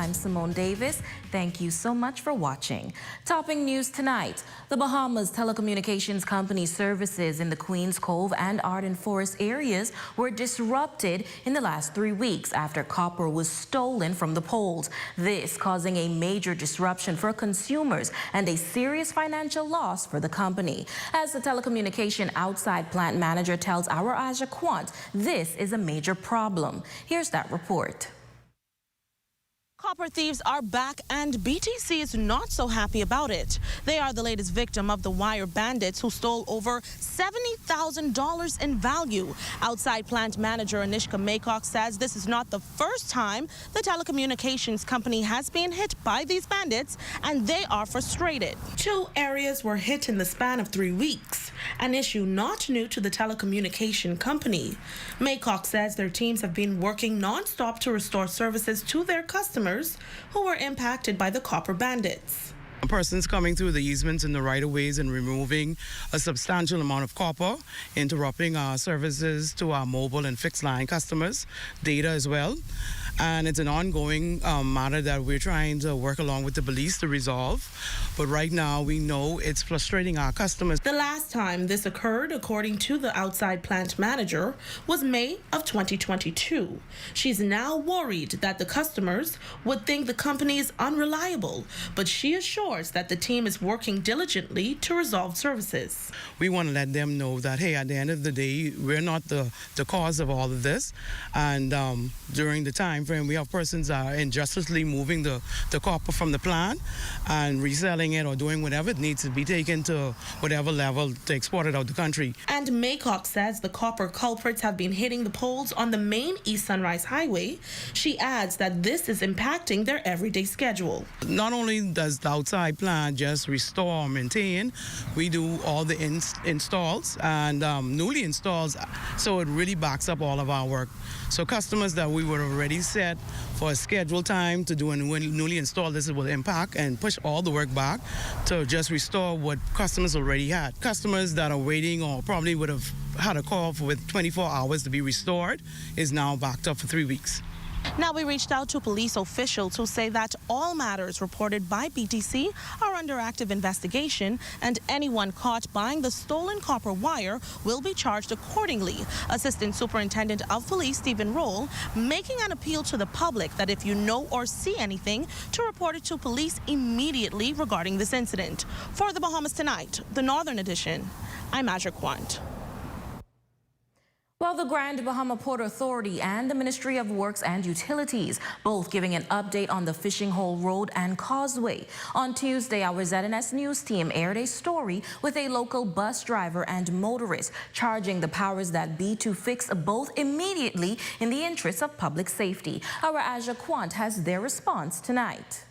I'm Simone Davis. Thank you so much for watching. Topping news tonight, the Bahamas telecommunications company services in the Queens Cove and Arden Forest areas were disrupted in the last 3 weeks after copper was stolen from the poles. This causing a major disruption for consumers and a serious financial loss for the company. As the telecommunication outside plant manager tells our Aja Quant, this is a major problem. Here's that report. Copper thieves are back, and BTC is not so happy about it. They are the latest victim of the wire bandits who stole over $70,000 in value. Outside plant manager Anishka Maycock says this is not the first time the telecommunications company has been hit by these bandits, and they are frustrated. 2 areas were hit in the span of 3 weeks, an issue not new to the telecommunication company. Maycock says their teams have been working non-stop to restore services to their customers who were impacted by the copper bandits. Persons coming through the easements and the right-of-ways and removing a substantial amount of copper, interrupting our services to our mobile and fixed line customers, data as well. And it's an ongoing matter that we're trying to work along with the police to resolve. But right now, we know it's frustrating our customers. The last time this occurred, according to the outside plant manager, was May of 2022. She's now worried that the customers would think the company is unreliable, but she assures that the team is working diligently to resolve services. We want to let them know that, hey, at the end of the day, we're not the cause of all of this. And during the time frame, we have persons that are injustly moving the copper from the plant and reselling it or doing whatever it needs to be taken to whatever level to export it out the country. And Maycock says the copper culprits have been hitting the poles on the main East Sunrise Highway. She adds that this is impacting their everyday schedule. Not only does the outside plant just restore or maintain, we do all the installs and newly installs, so it really backs up all of our work. So customers that we were already set for a scheduled time to do a newly installed, this will impact and push all the work back to just restore what customers already had. Customers that are waiting or probably would have had a call for with 24 hours to be restored is now backed up for 3 weeks. Now, we reached out to police officials who say that all matters reported by BTC are under active investigation, and anyone caught buying the stolen copper wire will be charged accordingly. Assistant Superintendent of Police Stephen Roll making an appeal to the public that if you know or see anything, to report it to police immediately regarding this incident. For the Bahamas Tonight, the Northern Edition, I'm Aja Quant. Well, the Grand Bahama Port Authority and the Ministry of Works and Utilities both giving an update on the Fishing Hole Road and Causeway. On Tuesday, our ZNS News team aired a story with a local bus driver and motorist charging the powers that be to fix both immediately in the interest of public safety. Our Aja Quant has their response tonight.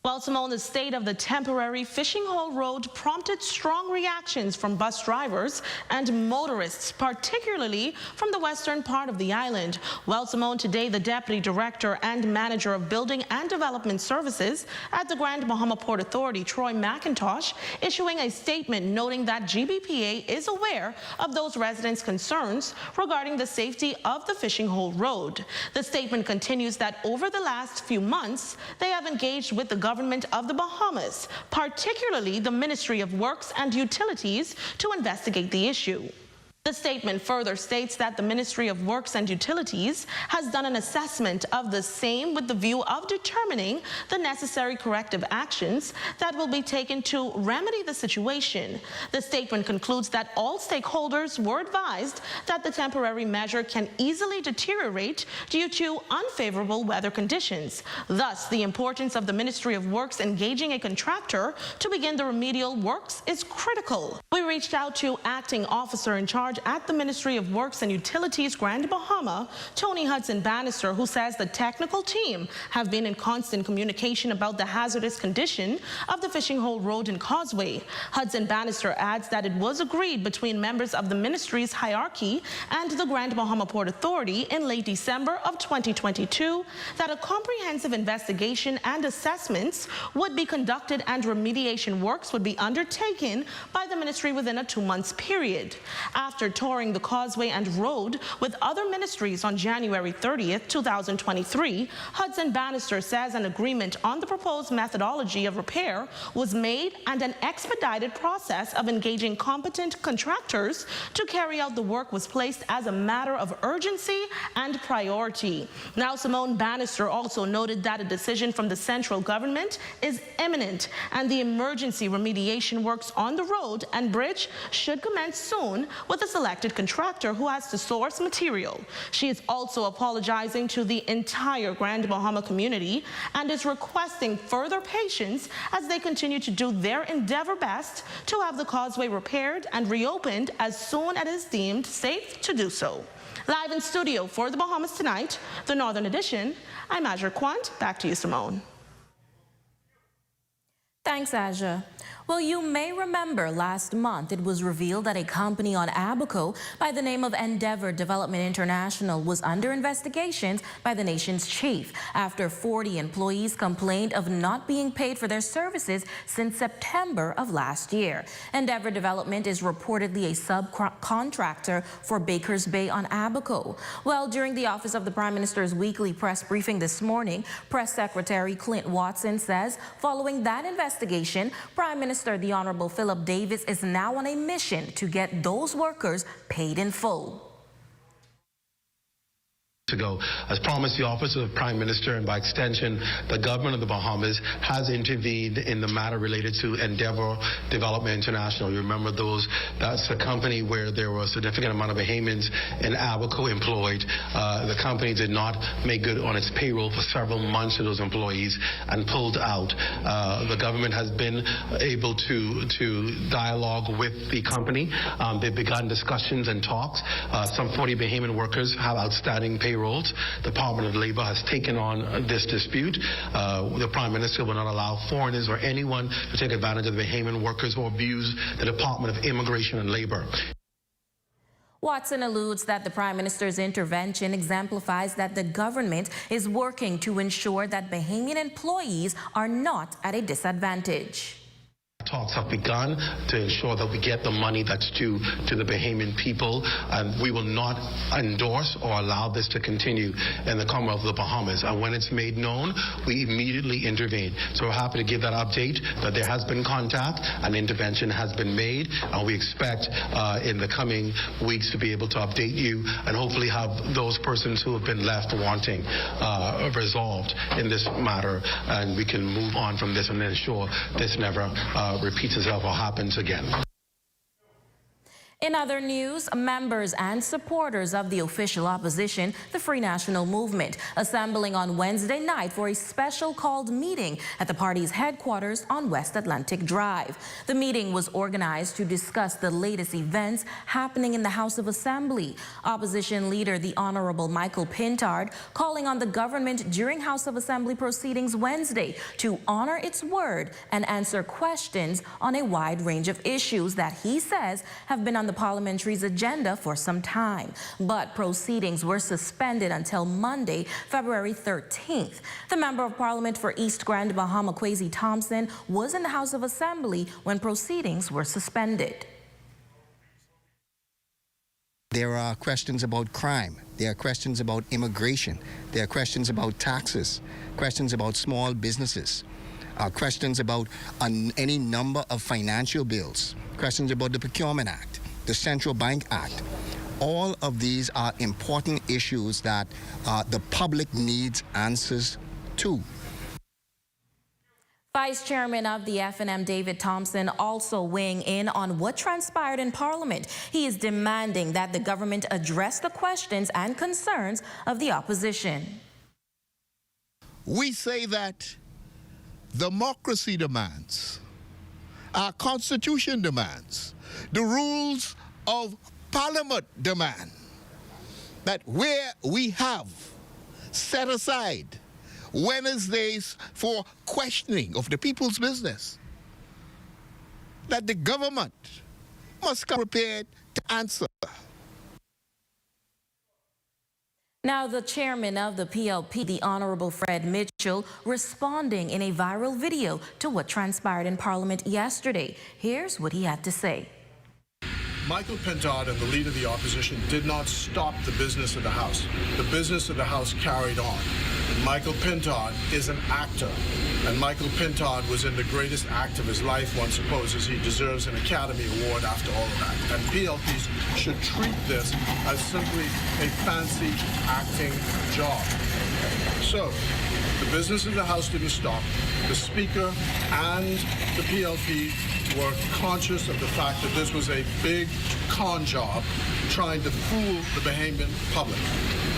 Well, Simone, the state of the temporary Fishing Hole Road prompted strong reactions from bus drivers and motorists, particularly from the western part of the island. Well, Simone, today the Deputy Director and Manager of Building and Development Services at the Grand Bahama Port Authority, Troy McIntosh, issuing a statement noting that GBPA is aware of those residents' concerns regarding the safety of the Fishing Hole Road. The statement continues that over the last few months, they have engaged with the government of the Bahamas, particularly the Ministry of Works and Utilities, to investigate the issue. The statement further states that the Ministry of Works and Utilities has done an assessment of the same with the view of determining the necessary corrective actions that will be taken to remedy the situation. The statement concludes that all stakeholders were advised that the temporary measure can easily deteriorate due to unfavorable weather conditions. Thus, the importance of the Ministry of Works engaging a contractor to begin the remedial works is critical. We reached out to Acting Officer in Charge at the Ministry of Works and Utilities Grand Bahama, Tony Hudson Bannister, who says the technical team have been in constant communication about the hazardous condition of the Fishing Hole Road and Causeway. Hudson Bannister adds that it was agreed between members of the ministry's hierarchy and the Grand Bahama Port Authority in late December of 2022 that a comprehensive investigation and assessments would be conducted and remediation works would be undertaken by the ministry within a 2-month period. After After touring the causeway and road with other ministries on January 30th, 2023, Hudson Bannister says an agreement on the proposed methodology of repair was made and an expedited process of engaging competent contractors to carry out the work was placed as a matter of urgency and priority. Now, Simone Bannister also noted that a decision from the central government is imminent and the emergency remediation works on the road and bridge should commence soon with a selected contractor who has to source material. She is also apologizing to the entire Grand Bahama community and is requesting further patience as they continue to do their endeavor best to have the causeway repaired and reopened as soon as it is deemed safe to do so. Live in studio for the Bahamas Tonight, the Northern Edition, I'm Azure Quant. Back to you, Simone. Thanks, Aja. Well, you may remember last month it was revealed that a company on Abaco by the name of Endeavor Development International was under investigations by the nation's chief after 40 employees complained of not being paid for their services since September of last year. Endeavor Development is reportedly a subcontractor for Bakers Bay on Abaco. Well, during the Office of the Prime Minister's weekly press briefing this morning, Press Secretary Clint Watson says following that investigation, Prime Minister the Honorable Philip Davis is now on a mission to get those workers paid in full. Ago. As promised, the Office of the Prime Minister and by extension the government of the Bahamas has intervened in the matter related to Endeavor Development International. You remember that's a company where there was a significant amount of Bahamians in Abaco employed. The company did not make good on its payroll for several months to those employees and pulled out. The government has been able to dialogue with the company. They've begun discussions and talks. Some 40 Bahamian workers have outstanding payrolls. The Department of Labor has taken on this dispute. The Prime Minister will not allow foreigners or anyone to take advantage of the Bahamian workers or abuse the Department of Immigration and Labor. Watson alludes that the Prime Minister's intervention exemplifies that the government is working to ensure that Bahamian employees are not at a disadvantage. Talks have begun to ensure that we get the money that's due to the Bahamian people, and we will not endorse or allow this to continue in the Commonwealth of the Bahamas. And when it's made known, we immediately intervene. So we're happy to give that update that there has been contact and intervention has been made, and we expect in the coming weeks to be able to update you and hopefully have those persons who have been left wanting resolved in this matter, and we can move on from this and ensure this never repeats itself or happens again. In other news, members and supporters of the official opposition, the Free National Movement, assembling on Wednesday night for a special called meeting at the party's headquarters on West Atlantic Drive. The meeting was organized to discuss the latest events happening in the House of Assembly. Opposition leader, the Honorable Michael Pintard, calling on the government during House of Assembly proceedings Wednesday to honor its word and answer questions on a wide range of issues that he says have been on the Parliamentary's agenda for some time, but proceedings were suspended until Monday, February 13th. The Member of Parliament for East Grand Bahama, Kwesi Thompson, was in the House of Assembly when proceedings were suspended. There are questions about crime. There are questions about immigration. There are questions about taxes, questions about small businesses, questions about any number of financial bills, questions about the Procurement Act, the Central Bank Act. All of these are important issues that the public needs answers to. Vice Chairman of the F&M, David Thompson, also weighing in on what transpired in Parliament. He is demanding that the government address the questions and concerns of the opposition. We say that democracy demands, our Constitution demands, the rules of Parliament demand that where we have set aside Wednesdays for questioning of the people's business, that the government must come prepared to answer. Now, the chairman of the PLP, the Honorable Fred Mitchell, responding in a viral video to what transpired in Parliament yesterday. Here's what he had to say. Michael Pintard and the leader of the opposition did not stop the business of the House. The business of the House carried on. Michael Pintard is an actor, and Michael Pintard was in the greatest act of his life. One supposes he deserves an Academy Award after all of that. And PLPs should treat this as simply a fancy acting job. So, the business of the House didn't stop. The Speaker and the PLP were conscious of the fact that this was a big con job trying to fool the Bahamian public,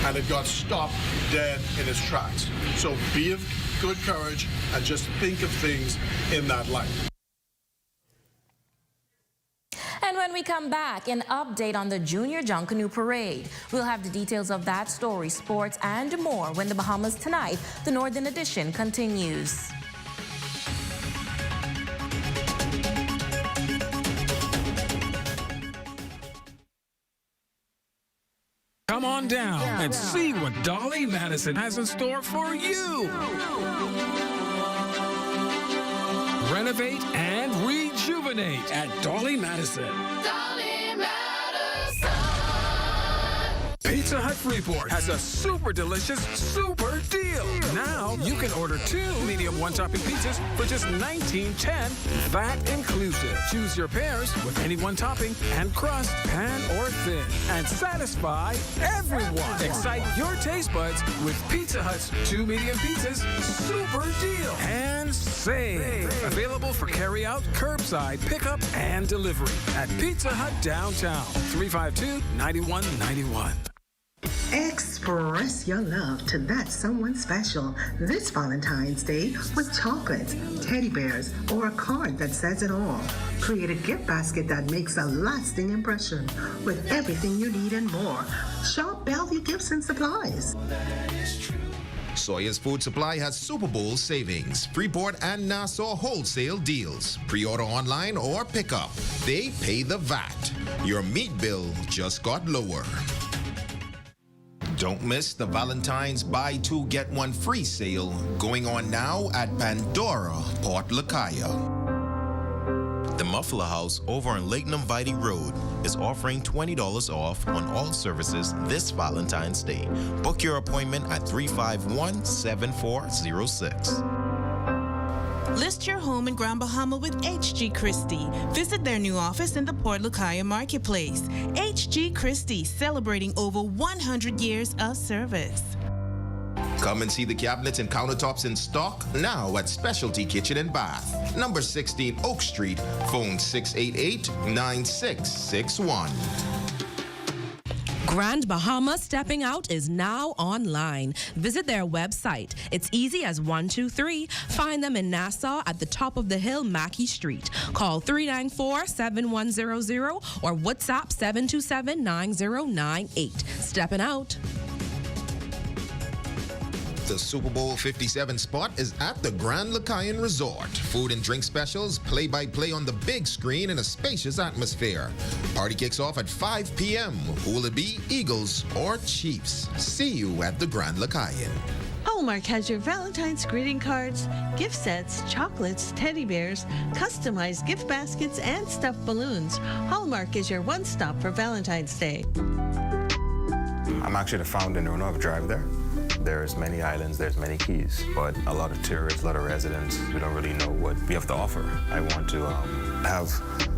and it got stopped dead in its tracks. So be of good courage and just think of things in that light. And when we come back, an update on the Junior Junkanoo Parade. We'll have the details of that story, sports, and more when the Bahamas Tonight, the Northern Edition, continues. Come on down and see what Dolly Madison has in store for you. Renovate and rejuvenate at Dolly Madison. Dolly Madison. Pizza Hut Freeport has a super delicious super deal. Now you can order 2 medium one-topping pizzas for just $19.10, VAT inclusive. Choose your pairs with any one topping and crust, pan or thin, and satisfy everyone. Excite your taste buds with Pizza Hut's 2 medium pizzas super deal and save. Available for carry-out, curbside, pickup, and delivery at Pizza Hut Downtown, 352-9191. Express your love to that someone special this Valentine's Day with chocolates, teddy bears, or a card that says it all. Create a gift basket that makes a lasting impression with everything you need and more. Shop Bellevue Gifts and Supplies. Sawyer's Food Supply has Super Bowl savings, Freeport and Nassau wholesale deals. Pre-order online or pick up. They pay the VAT. Your meat bill just got lower. Don't miss the Valentine's Buy 2 Get 1 Free sale going on now at Pandora, Port Lacaya. The Muffler House over on Lake Numvidi Road is offering $20 off on all services this Valentine's Day. Book your appointment at 351-7406. List your home in Grand Bahama with H.G. Christie. Visit their new office in the Port Lacaya Marketplace. H.G. Christie, celebrating over 100 years of service. Come and see the cabinets and countertops in stock now at Specialty Kitchen and Bath, number 16 Oak Street, phone 688-9661. Grand Bahama Stepping Out is now online. Visit their website. It's easy as 1, 2, 3. Find them in Nassau at the top of the hill, Mackey Street. Call 394-7100 or WhatsApp 727-9098. Stepping out. The Super Bowl 57 spot is at the Grand Lacayan Resort. Food and drink specials, play-by-play on the big screen in a spacious atmosphere. Party kicks off at 5 p.m. Who will it be, Eagles or Chiefs? See you at the Grand Lacayan. Hallmark has your Valentine's greeting cards, gift sets, chocolates, teddy bears, customized gift baskets, and stuffed balloons. Hallmark is your one-stop for Valentine's Day. I'm actually the founder and owner of Drive There. There's many islands, there's many keys, but a lot of tourists, a lot of residents who don't really know what we have to offer. I want to have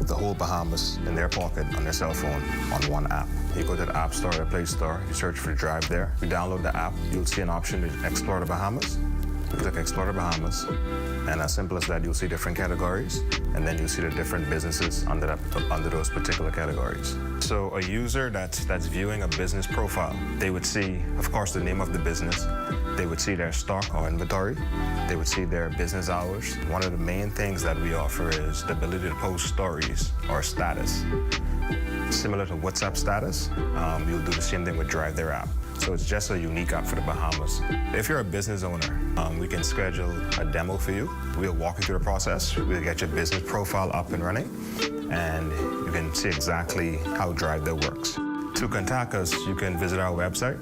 the whole Bahamas in their pocket on their cell phone on one app. You go to the App Store or Play Store, you search for Drive There, you download the app, you'll see an option to explore the Bahamas. You click Explore the Bahamas, and as simple as that, you'll see different categories, and then you'll see the different businesses under those particular categories. So a user that's viewing a business profile, they would see, of course, the name of the business. They would see their stock or inventory. They would see their business hours. One of the main things that we offer is the ability to post stories or status. Similar to WhatsApp status, you'll do the same thing with Drive There app. So it's just a unique app for the Bahamas. If you're a business owner, we can schedule a demo for you. We'll walk you through the process. We'll get your business profile up and running, and you can see exactly how Drive There works. To contact us, you can visit our website,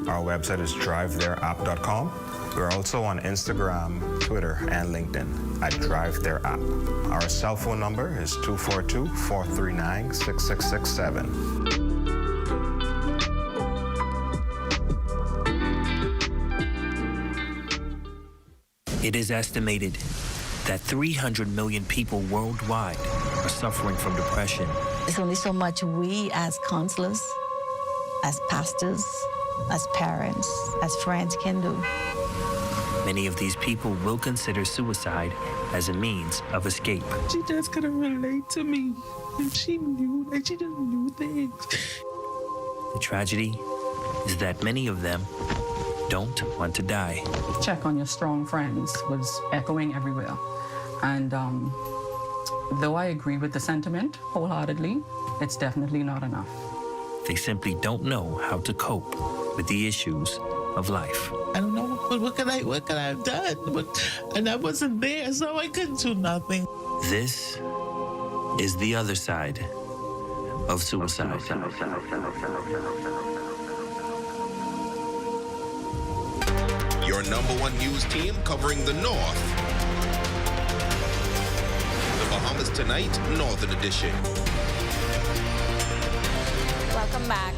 Our website is drivetheirapp.com. We're also on Instagram, Twitter, and LinkedIn at Drive Their App. Our cell phone number is 242-439-6667. It is estimated that 300 million people worldwide are suffering from depression. There's only so much we as counselors, as pastors, as parents, as friends can do. Many of these people will consider suicide as a means of escape. She just couldn't relate to me. And she just knew things. The tragedy is that many of them don't want to die. Check on your strong friends was echoing everywhere. And though I agree with the sentiment wholeheartedly, it's definitely not enough. They simply don't know how to cope with the issues of life. I don't know what could I have done, and I wasn't there, so I couldn't do nothing. This is the other side of suicide. Your #1 news team covering the North. The Bahamas Tonight, Northern Edition. Welcome back.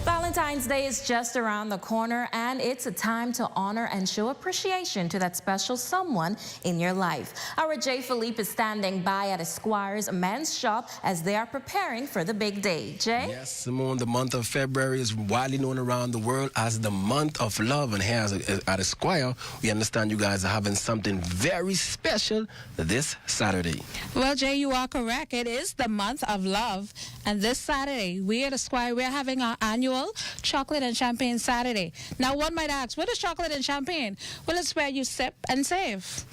Valentine's Day is just around the corner, and it's a time to honor and show appreciation to that special someone in your life. Our Jay Philippe is standing by at Esquire's men's shop as they are preparing for the big day. Jay? Yes, Simone, the month of February is widely known around the world as the month of love. And here at Esquire, we understand you guys are having something very special this Saturday. Well, Jay, you are correct. It is the month of love. And this Saturday, we at Esquire, we're having our annual Chocolate and Champagne Saturday. Now, one might ask, what is chocolate and champagne? Well, it's where you sip and save.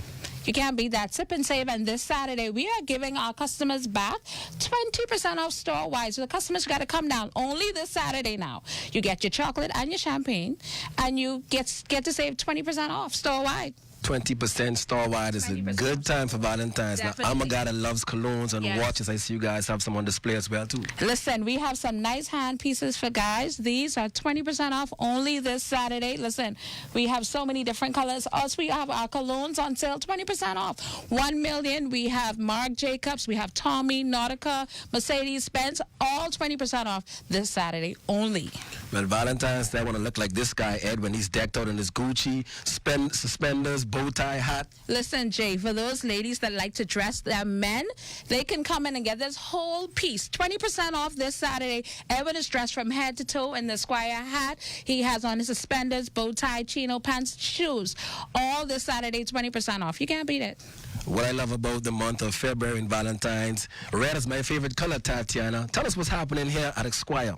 You can't beat that. Sip and save. And this Saturday, we are giving our customers back 20% off store-wide. So the customers got to come down only this Saturday now. You get your chocolate and your champagne, and you get to save 20% off store-wide. 20% store-wide is a good time for Valentine's. Definitely. Now, I'm a guy that loves colognes and Yes. watches. I see you guys have some on display as well, too. Listen, we have some nice hand pieces for guys. These are 20% off only this Saturday. Listen, we have so many different colors. Also, we have our colognes on sale, 20% off. 1 million. We have Marc Jacobs. We have Tommy, Nautica, Mercedes-Benz, all 20% off this Saturday only. Well, Valentine's Day, I want to look like this guy, Ed, when he's decked out in his Gucci, suspenders, bow tie, hat. Listen, Jay, for those ladies that like to dress their men, they can come in and get this whole piece. 20% off this Saturday. Edwin is dressed from head to toe in the Squire hat. He has on his suspenders, bow tie, chino pants, shoes. All this Saturday, 20% off. You can't beat it. What I love about the month of February and Valentine's, red is my favorite color, Tatiana. Tell us what's happening here at Esquire.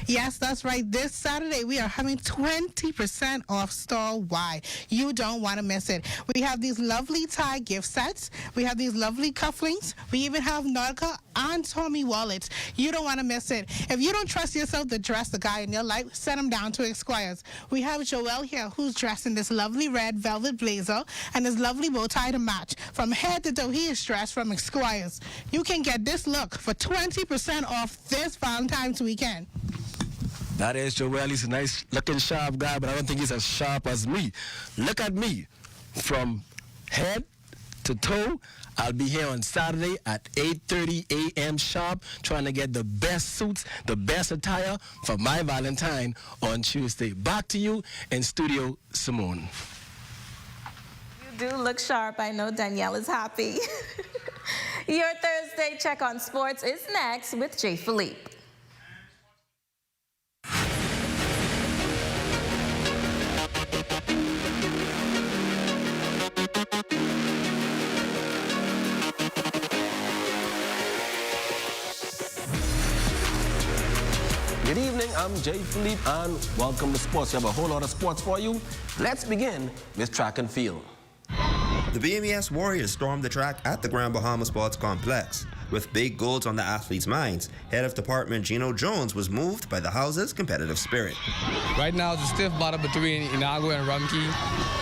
Yes, that's right. This Saturday, we are having 20% off store-wide. You don't want to miss it. We have these lovely tie gift sets. We have these lovely cufflinks. We even have Nautica and Tommy wallets. You don't want to miss it. If you don't trust yourself to dress the guy in your life, send him down to Esquire's. We have Joel here, who's dressed in this lovely red velvet blazer and this lovely bow tie to match. From head to toe, he is dressed from Esquire's. You can get this look for 20% off this Valentine's weekend. That is Joel. He's a nice-looking, sharp guy, but I don't think he's as sharp as me. Look at me. From head to toe, I'll be here on Saturday at 8:30 a.m. sharp, trying to get the best suits, the best attire for my Valentine on Tuesday. Back to you in studio, Simone. You do look sharp. I know Danielle is happy. Your Thursday check on sports is next with Jay Philippe. Good evening, I'm Jay Philippe, and welcome to sports. We have a whole lot of sports for you. Let's begin with track and field. The BMES Warriors stormed the track at the Grand Bahama Sports Complex. With big goals on the athletes' minds, Head of Department Gino Jones was moved by the house's competitive spirit. Right now, it's a stiff battle between Inago and Rumkey,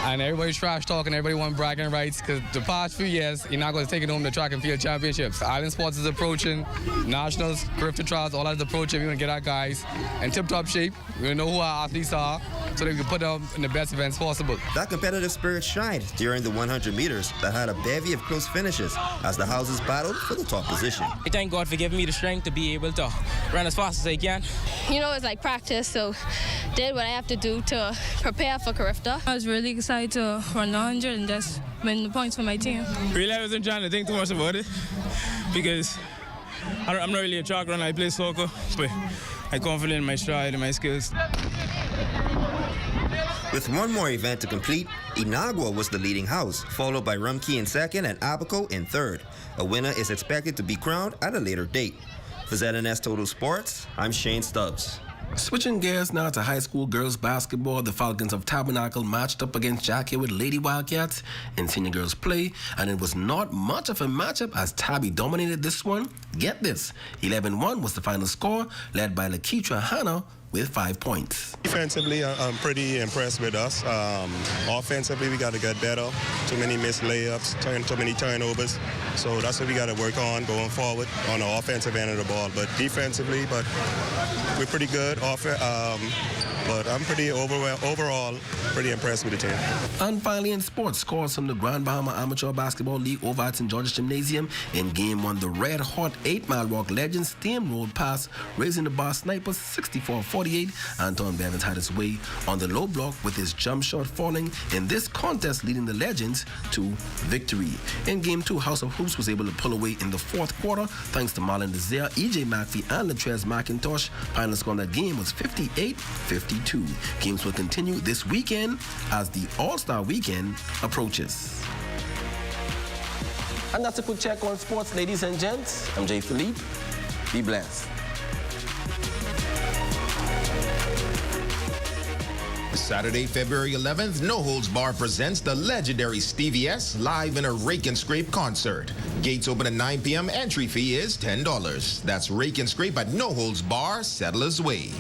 and everybody's trash talking, everybody wants bragging rights, because the past few years, Inago is taking home the track and field championships. Island Sports is approaching, Nationals, CARIFTA trials, all that's approaching. We want to get our guys in tip-top shape. We know who our athletes are. so that we can put on in the best events possible. That competitive spirit shined during the 100 meters that had a bevy of close finishes as the houses battled for the top position. I thank God for giving me the strength to be able to run as fast as I can. You know, it's like practice, so did what I have to do to prepare for CARIFTA. I was really excited to run 100 and just win the points for my team. Really, I wasn't trying to think too much about it because I'm not really a track runner. I play soccer, but I'm confident in my stride and my skills. With one more event to complete, Inagua was the leading house, followed by Rumkey in second and Abaco in third. A winner is expected to be crowned at a later date. For ZNS Total Sports, I'm Shane Stubbs. Switching gears now to high school girls basketball, the Falcons of Tabernacle matched up against Jackie with Lady Wildcats in senior girls play, and it was not much of a matchup as Tabby dominated this one. Get this, 11-1 was the final score, led by Lakeitra Hanna with 5 points. Defensively, I'm pretty impressed with us. Offensively, we got to get better. Too many missed layups, too many turnovers. So that's what we got to work on going forward on the offensive end of the ball. But defensively, we're pretty good. But I'm pretty overall pretty impressed with the team. And finally in sports, scores from the Grand Bahama Amateur Basketball League over at St. George's Gymnasium. In Game 1, the red-hot 8 Mile Rock Legends steamrolled past, raising the bar Snipers 64-48. Anton Bevins had his way on the low block with his jump shot falling in this contest, leading the Legends to victory. In Game 2, House of Hoops was able to pull away in the fourth quarter thanks to Marlon Desire, E.J. McPhee, and Latrez McIntosh. Final score on that game was 58-52. Games will continue this weekend as the All-Star Weekend approaches. And that's a quick check on sports, ladies and gents. I'm Jay Philippe. Be blessed. Saturday, February 11th, No Holds Bar presents the legendary Stevie S live in a Rake and Scrape concert. Gates open at 9 p.m. Entry fee is $10. That's Rake and Scrape at No Holds Bar, Settlers Way.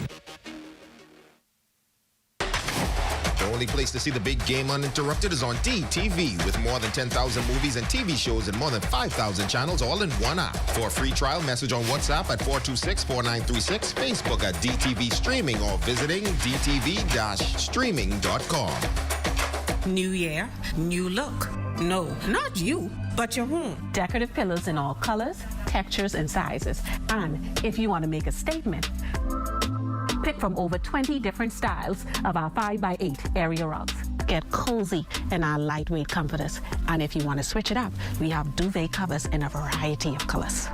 The only place to see the big game uninterrupted is on DTV, with more than 10,000 movies and TV shows and more than 5,000 channels all in one app. For a free trial, message on WhatsApp at 426-4936, Facebook at DTV Streaming, or visiting dtv-streaming.com. New year, new look. No, not you, but your home. Decorative pillows in all colors, textures, and sizes. And if you want to make a statement, pick from over 20 different styles of our 5x8 area rugs. Get cozy in our lightweight comforters. And if you want to switch it up, we have duvet covers in a variety of colors.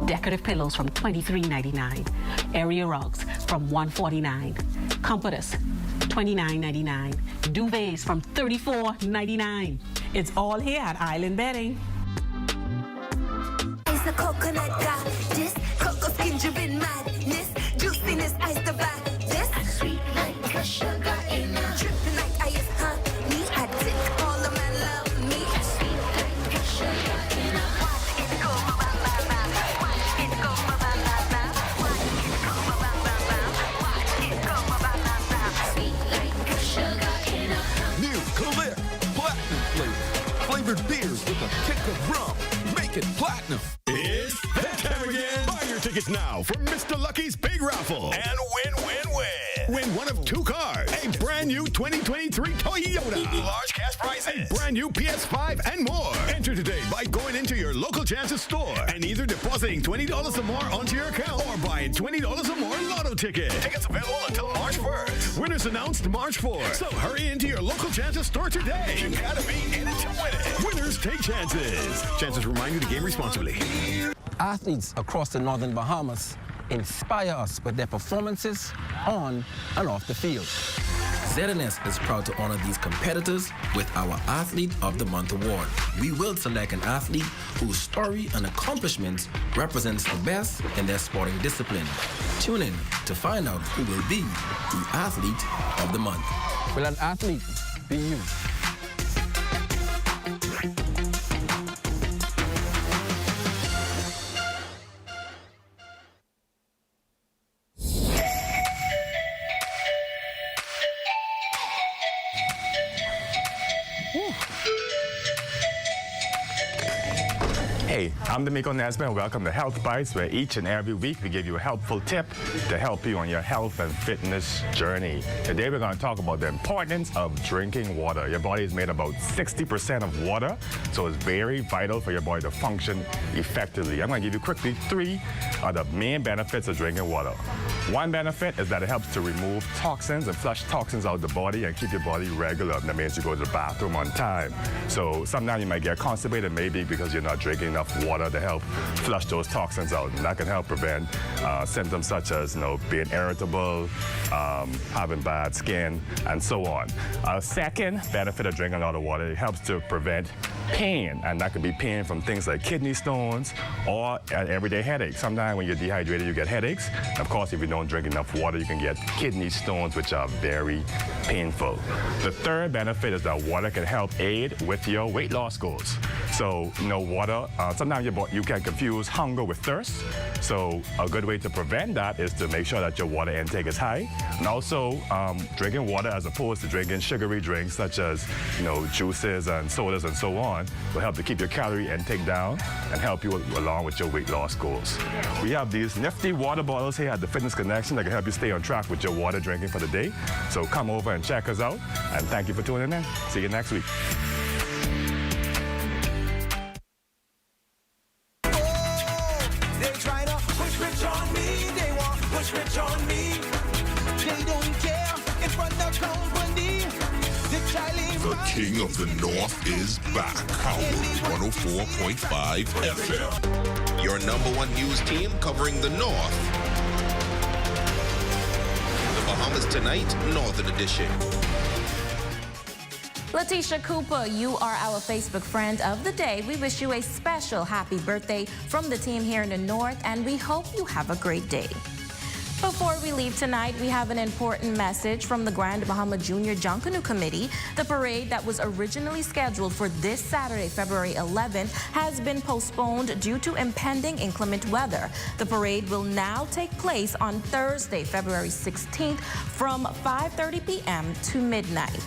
Decorative pillows from $23.99. Area rugs from $149. Comforters, $29.99. Duvets from $34.99. It's all here at Island Bedding. Ice the coconut got this. Cocoa gingerin madness. Juiciness, ice the back. This sweet like a sugar in a dripping like ice honey. I think all of my love me. Sweet like a sugar in a watch it go ba ba ba ba. Watch it go ba ba ba ba. Watch it go ba ba ba ba. Watch it go ba ba ba ba. Sweet like a sugar in a new clear platinum flavor. Flavored beers with a kick of rum. Make it platinum. It's that time again. Buy your tickets now for Mr. Lucky's Big Raffle and win. Win one of 2 cars, a brand new 2023 Toyota, large cash prizes, a brand new PS5, and more. Enter today by going into your local Chances store and either depositing $20 or more onto your account or buying $20 or more lotto tickets. Tickets available until March 1st. Winners announced March 4th. So hurry into your local Chances store today. You gotta be in it to win it. Winners take chances. Chances remind you to game responsibly. Athletes across the northern Bahamas inspire us with their performances on and off the field. ZNS is proud to honor these competitors with our Athlete of the Month award. We will select an athlete whose story and accomplishments represents the best in their sporting discipline. Tune in to find out who will be the Athlete of the Month. Will an athlete be you? Hey, I'm D'Amico Nesbitt, and welcome to Health Bites, where each and every week we give you a helpful tip to help you on your health and fitness journey. Today we're going to talk about the importance of drinking water. Your body is made about 60% of water, so it's very vital for your body to function effectively. I'm going to give you quickly 3 of the main benefits of drinking water. One benefit is that it helps to remove toxins and flush toxins out of the body and keep your body regular. That means you go to the bathroom on time. So sometimes you might get constipated, maybe because you're not drinking enough water to help flush those toxins out, and that can help prevent symptoms such as being irritable, having bad skin, and so on. A second benefit of drinking a lot of water, it helps to prevent pain, and that can be pain from things like kidney stones or an everyday headache. Sometimes when you're dehydrated, you get headaches. Of course, if you don't drink enough water, you can get kidney stones, which are very painful. The third benefit is that water can help aid with your weight loss goals. So, water, sometimes you can confuse hunger with thirst. So a good way to prevent that is to make sure that your water intake is high. And also, drinking water as opposed to drinking sugary drinks such as, juices and sodas and so on will help to keep your calorie intake down and help you along with your weight loss goals. We have these nifty water bottles here at the Fitness Connection that can help you stay on track with your water drinking for the day. So come over and check us out, and thank you for tuning in. See you next week. The King of the North is back. Howard 104.5 FM. Your #1 news team covering the North. The Bahamas Tonight, Northern Edition. Letitia Cooper, you are our Facebook friend of the day. We wish you a special happy birthday from the team here in the North, and we hope you have a great day. Before we leave tonight, we have an important message from the Grand Bahamas Junior Junkanoo Committee. The parade that was originally scheduled for this Saturday, February 11th, has been postponed due to impending inclement weather. The parade will now take place on Thursday, February 16th from 5:30 p.m. to midnight.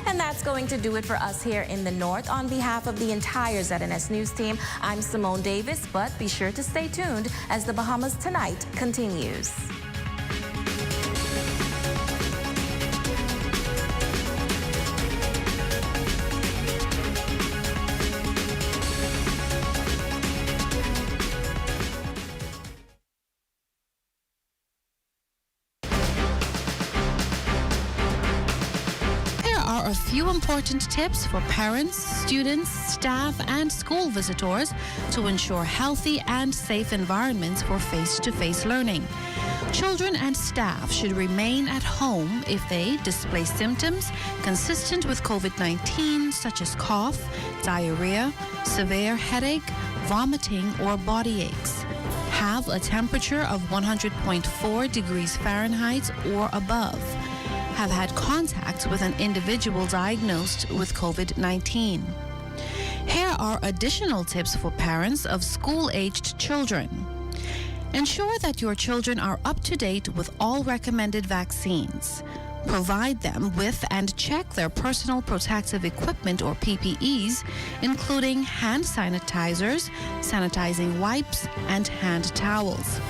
And that's going to do it for us here in the North. On behalf of the entire ZNS News team, I'm Simone Davis, but be sure to stay tuned as the Bahamas Tonight continues. A few important tips for parents, students, staff, and school visitors to ensure healthy and safe environments for face-to-face learning. Children and staff should remain at home if they display symptoms consistent with COVID-19, such as cough, diarrhea, severe headache, vomiting, or body aches. Have a temperature of 100.4 degrees Fahrenheit or above. Have had contact with an individual diagnosed with COVID-19. Here are additional tips for parents of school-aged children. Ensure that your children are up to date with all recommended vaccines. Provide them with and check their personal protective equipment or PPEs, including hand sanitizers, sanitizing wipes, and hand towels.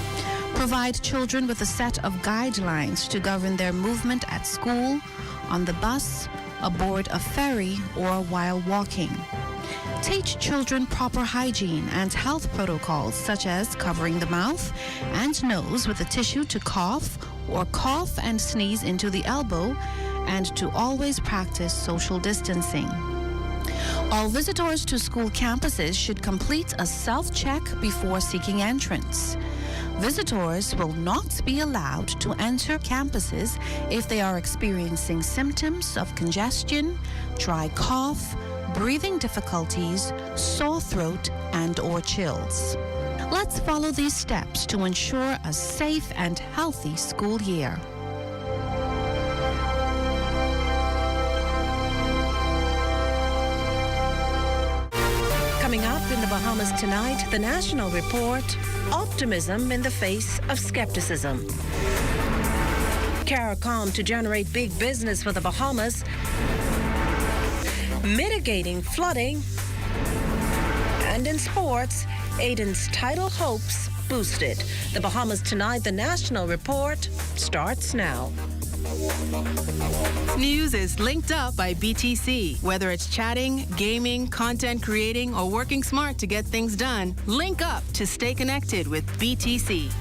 Provide children with a set of guidelines to govern their movement at school, on the bus, aboard a ferry, or while walking. Teach children proper hygiene and health protocols, such as covering the mouth and nose with a tissue to cough or cough and sneeze into the elbow, and to always practice social distancing. All visitors to school campuses should complete a self-check before seeking entrance. Visitors will not be allowed to enter campuses if they are experiencing symptoms of congestion, dry cough, breathing difficulties, sore throat, and/or chills. Let's follow these steps to ensure a safe and healthy school year. Coming up in the Bahamas Tonight, the National Report, optimism in the face of skepticism. CARICOM to generate big business for the Bahamas, mitigating flooding, and in sports, Aiden's title hopes boosted. The Bahamas Tonight, the National Report, starts now. News is linked up by BTC. Whether it's chatting, gaming, content creating, or working smart to get things done, link up to stay connected with BTC.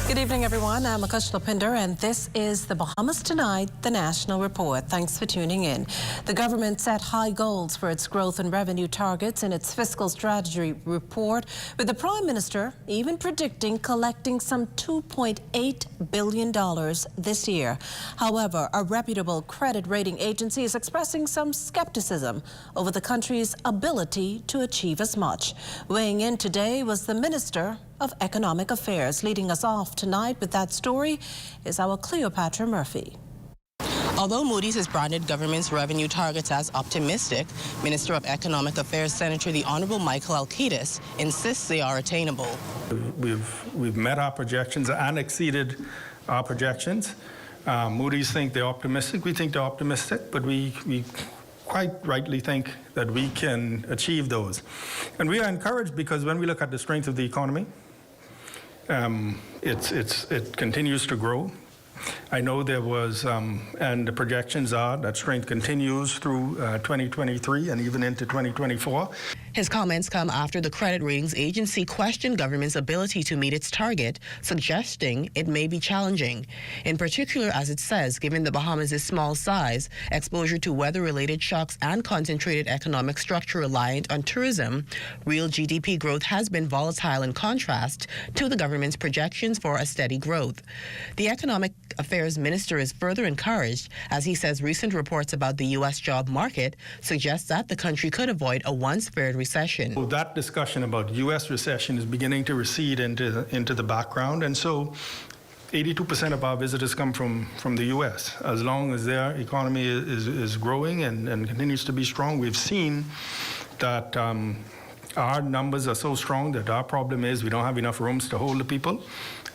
Good evening, everyone. I'm Akush Lopinder, and this is the Bahamas Tonight, the National Report. Thanks for tuning in. The government set high goals for its growth and revenue targets in its fiscal strategy report, with the Prime Minister even predicting collecting some $2.8 billion this year. However, a reputable credit rating agency is expressing some skepticism over the country's ability to achieve as much. Weighing in today was the Minister of Economic Affairs. Leading us off tonight with that story is our Cleopatra Murphy. Although Moody's has branded government's revenue targets as optimistic, Minister of Economic Affairs Senator the Honorable Michael Alcides insists they are attainable. We've met our projections and exceeded our projections. Moody's think they're optimistic. We think they're optimistic, but we quite rightly think that we can achieve those. And we are encouraged because when we look at the strength of the economy, it continues to grow. I know there was, and the projections are that strength continues through 2023 and even into 2024. His comments come after the credit ratings agency questioned government's ability to meet its target, suggesting it may be challenging. In particular, as it says, given the Bahamas' small size, exposure to weather-related shocks, and concentrated economic structure reliant on tourism, real GDP growth has been volatile in contrast to the government's projections for a steady growth. The Economic Affairs Minister is further encouraged as he says recent reports about the U.S. job market suggest that the country could avoid a once-feared recession. So that discussion about U.S. recession is beginning to recede into the background, and so 82% of our visitors come from the U.S. As long as their economy is growing and continues to be strong, we've seen that our numbers are so strong that our problem is we don't have enough rooms to hold the people.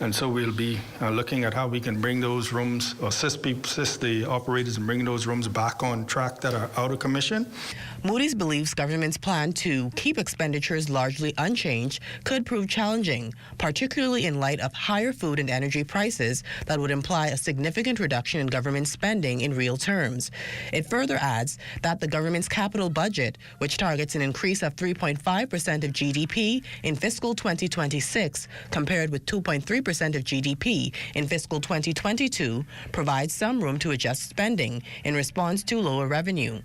And so we'll be looking at how we can bring those rooms, or assist the operators in bringing those rooms back on track that are out of commission. Moody's believes government's plan to keep expenditures largely unchanged could prove challenging, particularly in light of higher food and energy prices that would imply a significant reduction in government spending in real terms. It further adds that the government's capital budget, which targets an increase of 3.5% of GDP in fiscal 2026, compared with 2.3% of GDP in fiscal 2022, provides some room to adjust spending in response to lower revenue.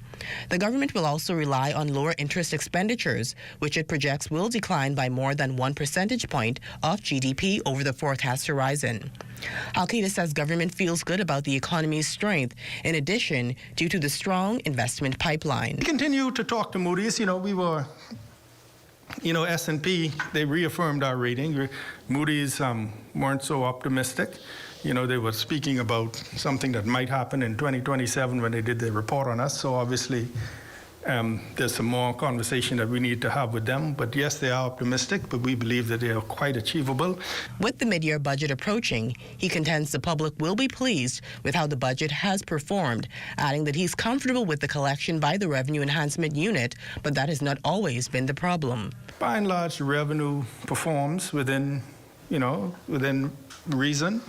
The government will also rely on lower interest expenditures, which it projects will decline by more than 1 percentage point of GDP over the forecast horizon. Alcides says government feels good about the economy's strength, in addition, due to the strong investment pipeline. We continue to talk to Moody's. We were, S&P, they reaffirmed our rating. Moody's weren't so optimistic. They were speaking about something that might happen in 2027 when they did their report on us. So obviously, there's some more conversation that we need to have with them. But yes, they are optimistic, but we believe that they are quite achievable. With the mid-year budget approaching, he contends the public will be pleased with how the budget has performed, adding that he's comfortable with the collection by the Revenue Enhancement Unit, but that has not always been the problem. By and large, the revenue performs within reason.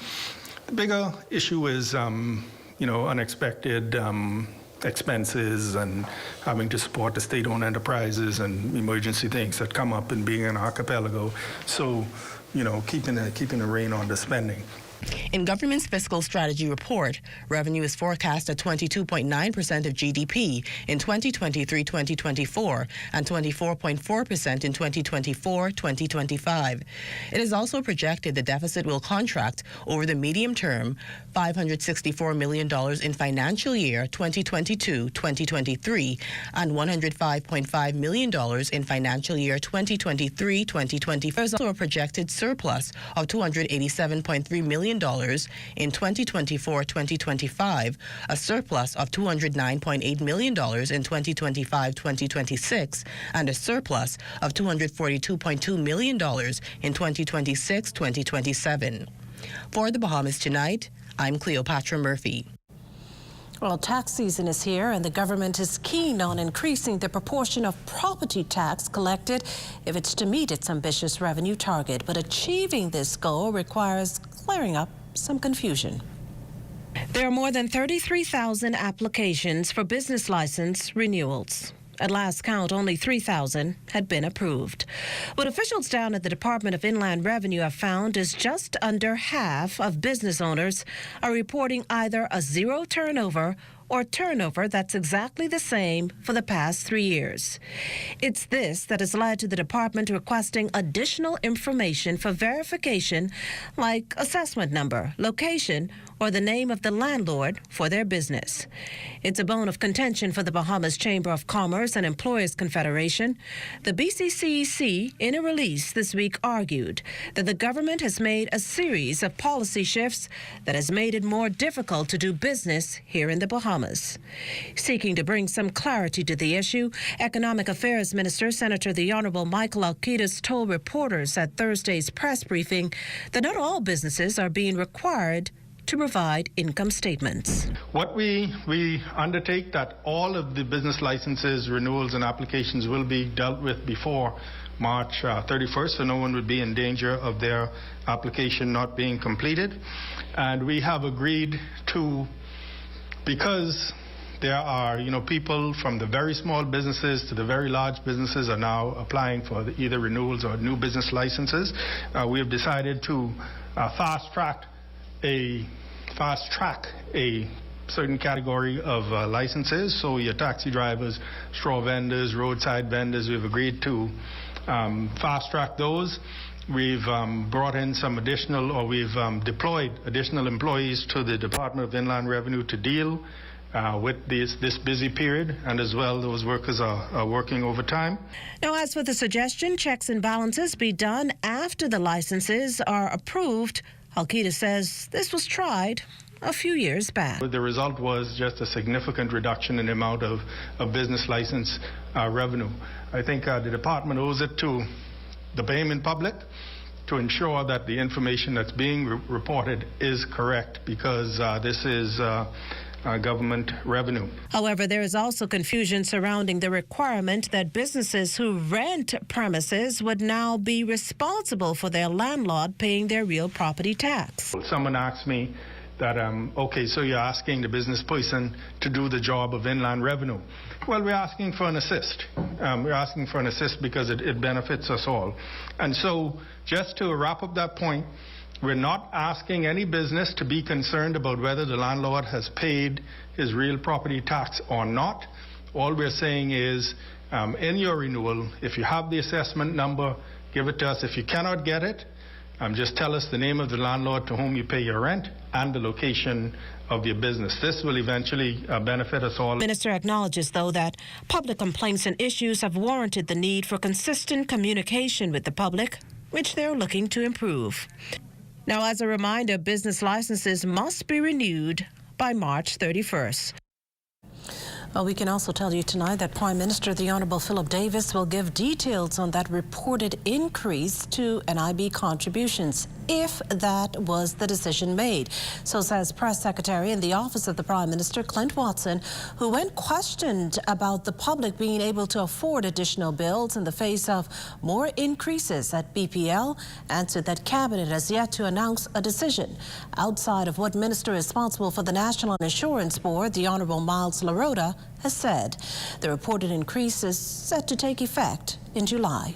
The bigger issue is, unexpected expenses and having to support the state-owned enterprises and emergency things that come up in being an archipelago. So, keeping a rein on the spending. In government's fiscal strategy report, revenue is forecast at 22.9% of GDP in 2023-2024 and 24.4% in 2024-2025. It is also projected the deficit will contract over the medium term $564 million in financial year 2022-2023 and $105.5 million in financial year 2023-2024. There's also a projected surplus of $287.3 million in 2024-2025, a surplus of $209.8 million in 2025-2026, and a surplus of $242.2 million in 2026-2027. For the Bahamas Tonight, I'm Cleopatra Murphy. Well, tax season is here, and the government is keen on increasing the proportion of property tax collected if it's to meet its ambitious revenue target. But achieving this goal requires clearing up some confusion. There are more than 33,000 applications for business license renewals. At last count, only 3,000 had been approved. What officials down at the Department of Inland Revenue have found is just under half of business owners are reporting either a zero turnover or turnover that's exactly the same for the past 3 years. It's this that has led to the department requesting additional information for verification, like assessment number, location, or the name of the landlord for their business. It's a bone of contention for the Bahamas Chamber of Commerce and Employers Confederation. The BCCEC, in a release this week, argued that the government has made a series of policy shifts that has made it more difficult to do business here in the Bahamas. Seeking to bring some clarity to the issue, Economic Affairs Minister Senator the Honorable Michael Alcides told reporters at Thursday's press briefing that not all businesses are being required to provide income statements. What we undertake that all of the business licenses, renewals, and applications will be dealt with before March 31st, so no one would be in danger of their application not being completed. And we have agreed to, because there are, people from the very small businesses to the very large businesses are now applying for either renewals or new business licenses. We have decided to fast track a certain category of licenses. So your taxi drivers, straw vendors, roadside vendors, we've agreed to fast track those. We've brought in some additional, or we've deployed additional employees to the Department of Inland Revenue to deal with this busy period, and as well those workers are working overtime. Now, as for the suggestion checks and balances be done after the licenses are approved, Alcides says this was tried a few years back. The result was just a significant reduction in the amount of business license revenue. I think the department owes it to the Bahamian public to ensure that the information that's being reported is correct, because this is government revenue. However, there is also confusion surrounding the requirement that businesses who rent premises would now be responsible for their landlord paying their real property tax. Someone asked me that, okay, so you're asking the business person to do the job of inland revenue. Well, we're asking for an assist. We're asking for an assist because it benefits us all. And so, just to wrap up that point, we're not asking any business to be concerned about whether the landlord has paid his real property tax or not. All we're saying is, in your renewal, if you have the assessment number, give it to us. If you cannot get it, just tell us the name of the landlord to whom you pay your rent and the location of your business. This will eventually benefit us all. The minister acknowledges, though, that public complaints and issues have warranted the need for consistent communication with the public, which they're looking to improve. Now, as a reminder, business licenses must be renewed by March 31st. Well, we can also tell you tonight that Prime Minister the Honourable Philip Davis will give details on that reported increase to NIB contributions, if that was the decision made. So says Press Secretary in the Office of the Prime Minister, Clint Watson, who, when questioned about the public being able to afford additional bills in the face of more increases at BPL, answered that Cabinet has yet to announce a decision. Outside of what minister responsible for the National Insurance Board, the Honourable Miles Larota, has said. The reported increase is set to take effect in July.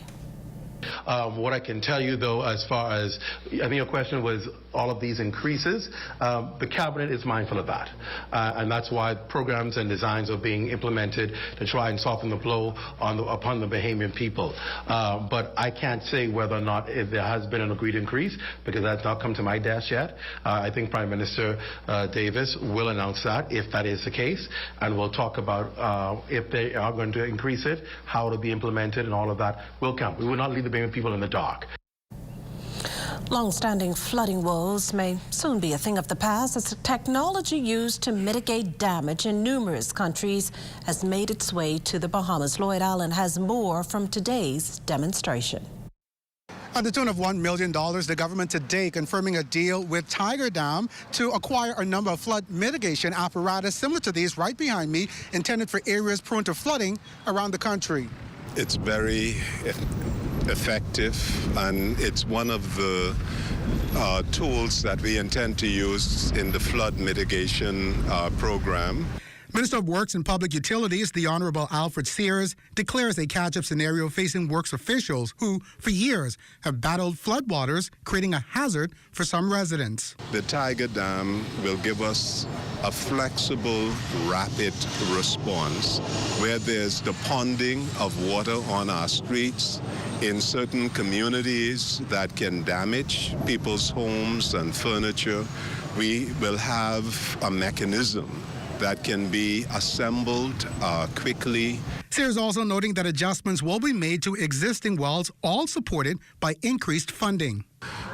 What I can tell you, though, as far as, I think your question was all of these increases, the Cabinet is mindful of that. And that's why programs and designs are being implemented to try and soften the blow upon the Bahamian people. But I can't say whether or not if there has been an agreed increase, because that's not come to my desk yet. I think Prime Minister Davis will announce that if that is the case, and we'll talk about if they are going to increase it, how it'll be implemented, and all of that will come. We will not leave the Bahamian people in the dark. Long-standing flooding woes may soon be a thing of the past as the technology used to mitigate damage in numerous countries has made its way to the Bahamas. Lloyd Allen has more from today's demonstration. On the tune of $1 million, the government today confirming a deal with Tiger Dam to acquire a number of flood mitigation apparatus similar to these right behind me, intended for areas prone to flooding around the country. It's very effective, and it's one of the tools that we intend to use in the flood mitigation program. Minister of Works and Public Utilities, the Honorable Alfred Sears, declares a catch-up scenario facing works officials who, for years, have battled floodwaters, creating a hazard for some residents. The Tiger Dam will give us a flexible, rapid response where there's the ponding of water on our streets in certain communities that can damage people's homes and furniture. We will have a mechanism that can be assembled quickly. Sears also noting that adjustments will be made to existing wells, all supported by increased funding.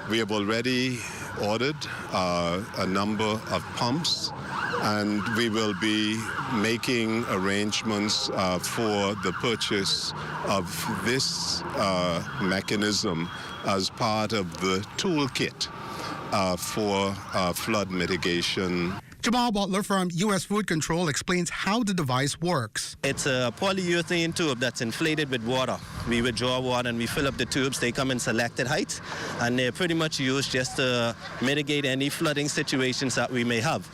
We have already ordered a number of pumps, and we will be making arrangements for the purchase of this mechanism as part of the toolkit for flood mitigation. Jamal Butler from U.S. Food Control explains how the device works. It's a polyurethane tube that's inflated with water. We withdraw water and we fill up the tubes. They come in selected heights, and they're pretty much used just to mitigate any flooding situations that we may have.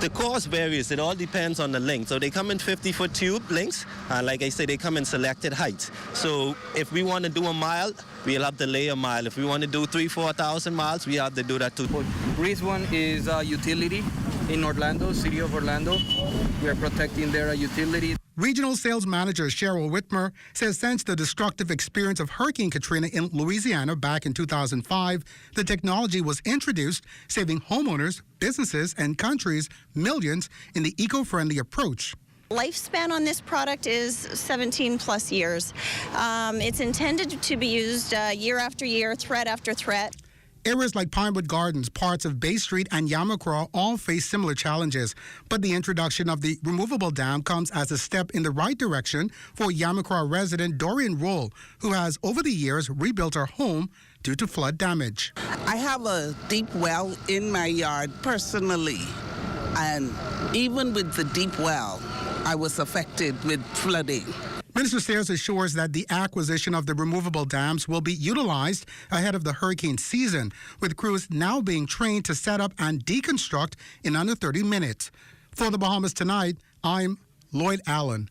The cost varies. It all depends on the length. So they come in 50-foot tube lengths, and like I said, they come in selected heights. So if we want to do a mile, we'll have to lay a mile. If we want to do 3,000-4,000 miles, we have to do that too. Race 1 is a utility in Orlando, City of Orlando. We are protecting their utility. Regional Sales Manager Cheryl Whitmer says since the destructive experience of Hurricane Katrina in Louisiana back in 2005, the technology was introduced, saving homeowners, businesses, and countries millions in the eco-friendly approach. Lifespan on this product is 17 plus years. It's intended to be used year after year, threat after threat. Areas like Pinewood Gardens, parts of Bay Street, and Yamacraw all face similar challenges. But the introduction of the removable dam comes as a step in the right direction for Yamacraw resident Dorian Roll, who has over the years rebuilt her home due to flood damage. I have a deep well in my yard personally, and even with the deep well, I was affected with flooding. Minister Sears assures that the acquisition of the removable dams will be utilized ahead of the hurricane season, with crews now being trained to set up and deconstruct in under 30 minutes. For the Bahamas Tonight, I'm Lloyd Allen.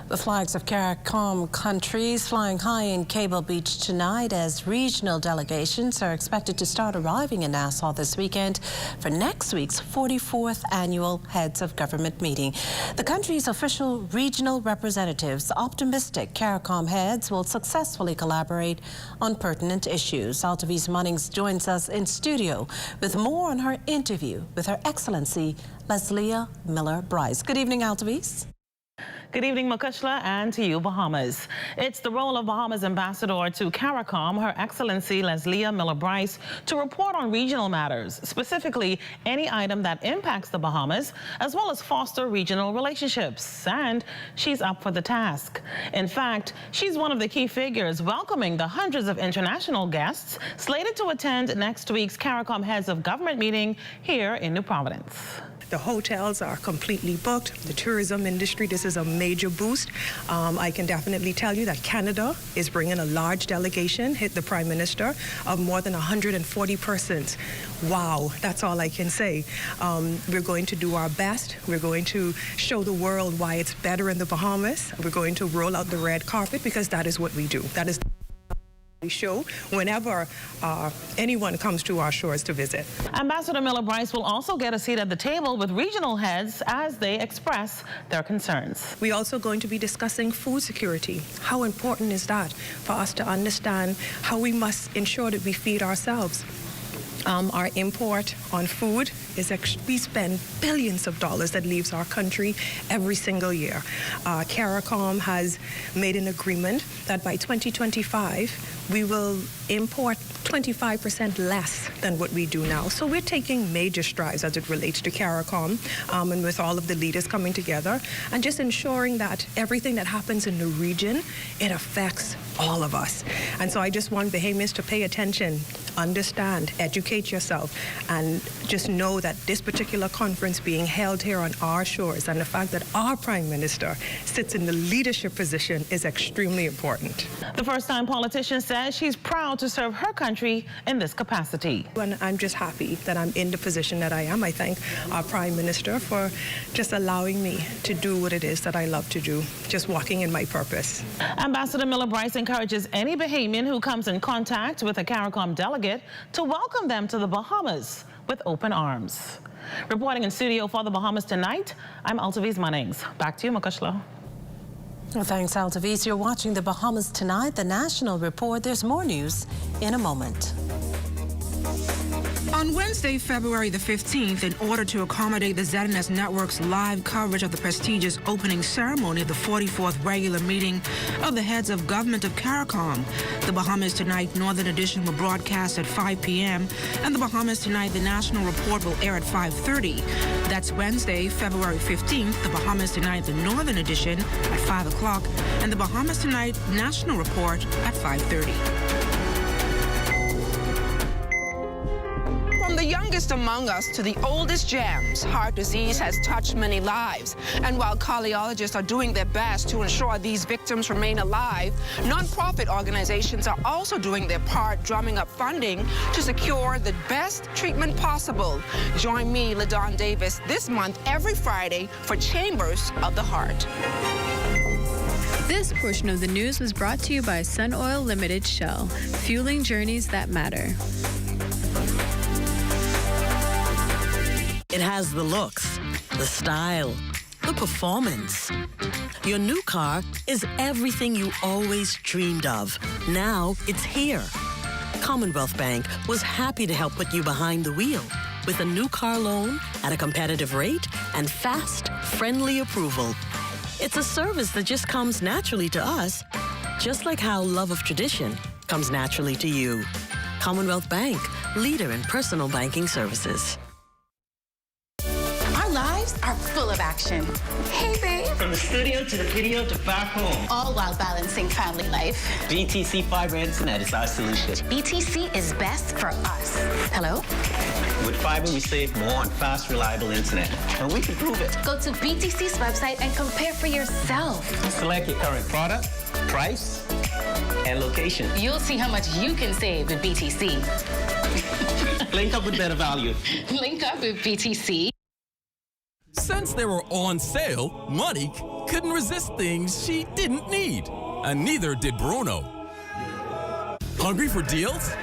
The flags of CARICOM countries flying high in Cable Beach tonight as regional delegations are expected to start arriving in Nassau this weekend for next week's 44th annual Heads of Government meeting. The country's official regional representatives optimistic CARICOM heads will successfully collaborate on pertinent issues. Altavice Munnings joins us in studio with more on her interview with Her Excellency Leslia Miller-Bryce. Good evening, Altavice. Good evening, Makushla, and to you, Bahamas. It's the role of Bahamas Ambassador to CARICOM, Her Excellency Leslia Miller-Bryce, to report on regional matters, specifically any item that impacts the Bahamas, as well as foster regional relationships. And she's up for the task. In fact, she's one of the key figures welcoming the hundreds of international guests slated to attend next week's CARICOM Heads of Government meeting here in New Providence. The hotels are completely booked. The tourism industry, this is a major boost. I can definitely tell you that Canada is bringing a large delegation, hit the Prime Minister, of more than 140 persons. Wow, that's all I can say. We're going to do our best. We're going to show the world why it's better in the Bahamas. We're going to roll out the red carpet because that is what we do. That is show whenever anyone comes to our shores to visit. Ambassador Miller-Bryce will also get a seat at the table with regional heads as they express their concerns. We're also going to be discussing food security. How important is that for us to understand how we must ensure that we feed ourselves? Our import on food is we spend billions of dollars that leaves our country every single year. CARICOM has made an agreement that by 2025 we will import 25% less than what we do now. So we're taking major strides as it relates to CARICOM, and with all of the leaders coming together and just ensuring that everything that happens in the region, it affects all of us. And so I just want Bahamians to pay attention, understand, educate yourself, and just know that this particular conference being held here on our shores and the fact that our Prime Minister sits in the leadership position is extremely important. The first-time politician says she's proud to serve her country in this capacity. And I'm just happy that I'm in the position that I am. I thank our Prime Minister for just allowing me to do what it is that I love to do, just walking in my purpose. Ambassador Miller-Bryce encourages any Bahamian who comes in contact with a CARICOM delegate to welcome them to the Bahamas with open arms. Reporting in studio for the Bahamas Tonight, I'm Altaviz Munnings. Back to you, Makushla. Well, thanks, Altaviz. You're watching the Bahamas Tonight, the National Report. There's more news in a moment. On Wednesday, February the 15th, in order to accommodate the ZNS Network's live coverage of the prestigious opening ceremony of the 44th regular meeting of the heads of government of CARICOM, the Bahamas Tonight Northern Edition will broadcast at 5 p.m. and the Bahamas Tonight, the National Report, will air at 5:30. That's Wednesday, February 15th, the Bahamas Tonight, the Northern Edition at 5 o'clock, and the Bahamas Tonight National Report at 5:30. From the youngest among us to the oldest gems, heart disease has touched many lives. And while cardiologists are doing their best to ensure these victims remain alive, nonprofit organizations are also doing their part, drumming up funding to secure the best treatment possible. Join me, LaDon Davis, this month every Friday for Chambers of the Heart. This portion of the news was brought to you by Sun Oil Limited Shell, fueling journeys that matter. It has the looks, the style, the performance. Your new car is everything you always dreamed of. Now it's here. Commonwealth Bank was happy to help put you behind the wheel with a new car loan at a competitive rate and fast, friendly approval. It's a service that just comes naturally to us, just like how love of tradition comes naturally to you. Commonwealth Bank, leader in personal banking services. Lives are full of action. Hey, babe. From the studio to the video to back home. All while balancing family life. BTC Fiber Internet is our solution. BTC is best for us. Hello? With fiber, we save more on fast, reliable internet. And we can prove it. Go to BTC's website and compare for yourself. Select your current product, price, and location. You'll see how much you can save with BTC. Link up with better value. Link up with BTC. Since they were on sale, Monique couldn't resist things she didn't need. And neither did Bruno. Hungry for deals?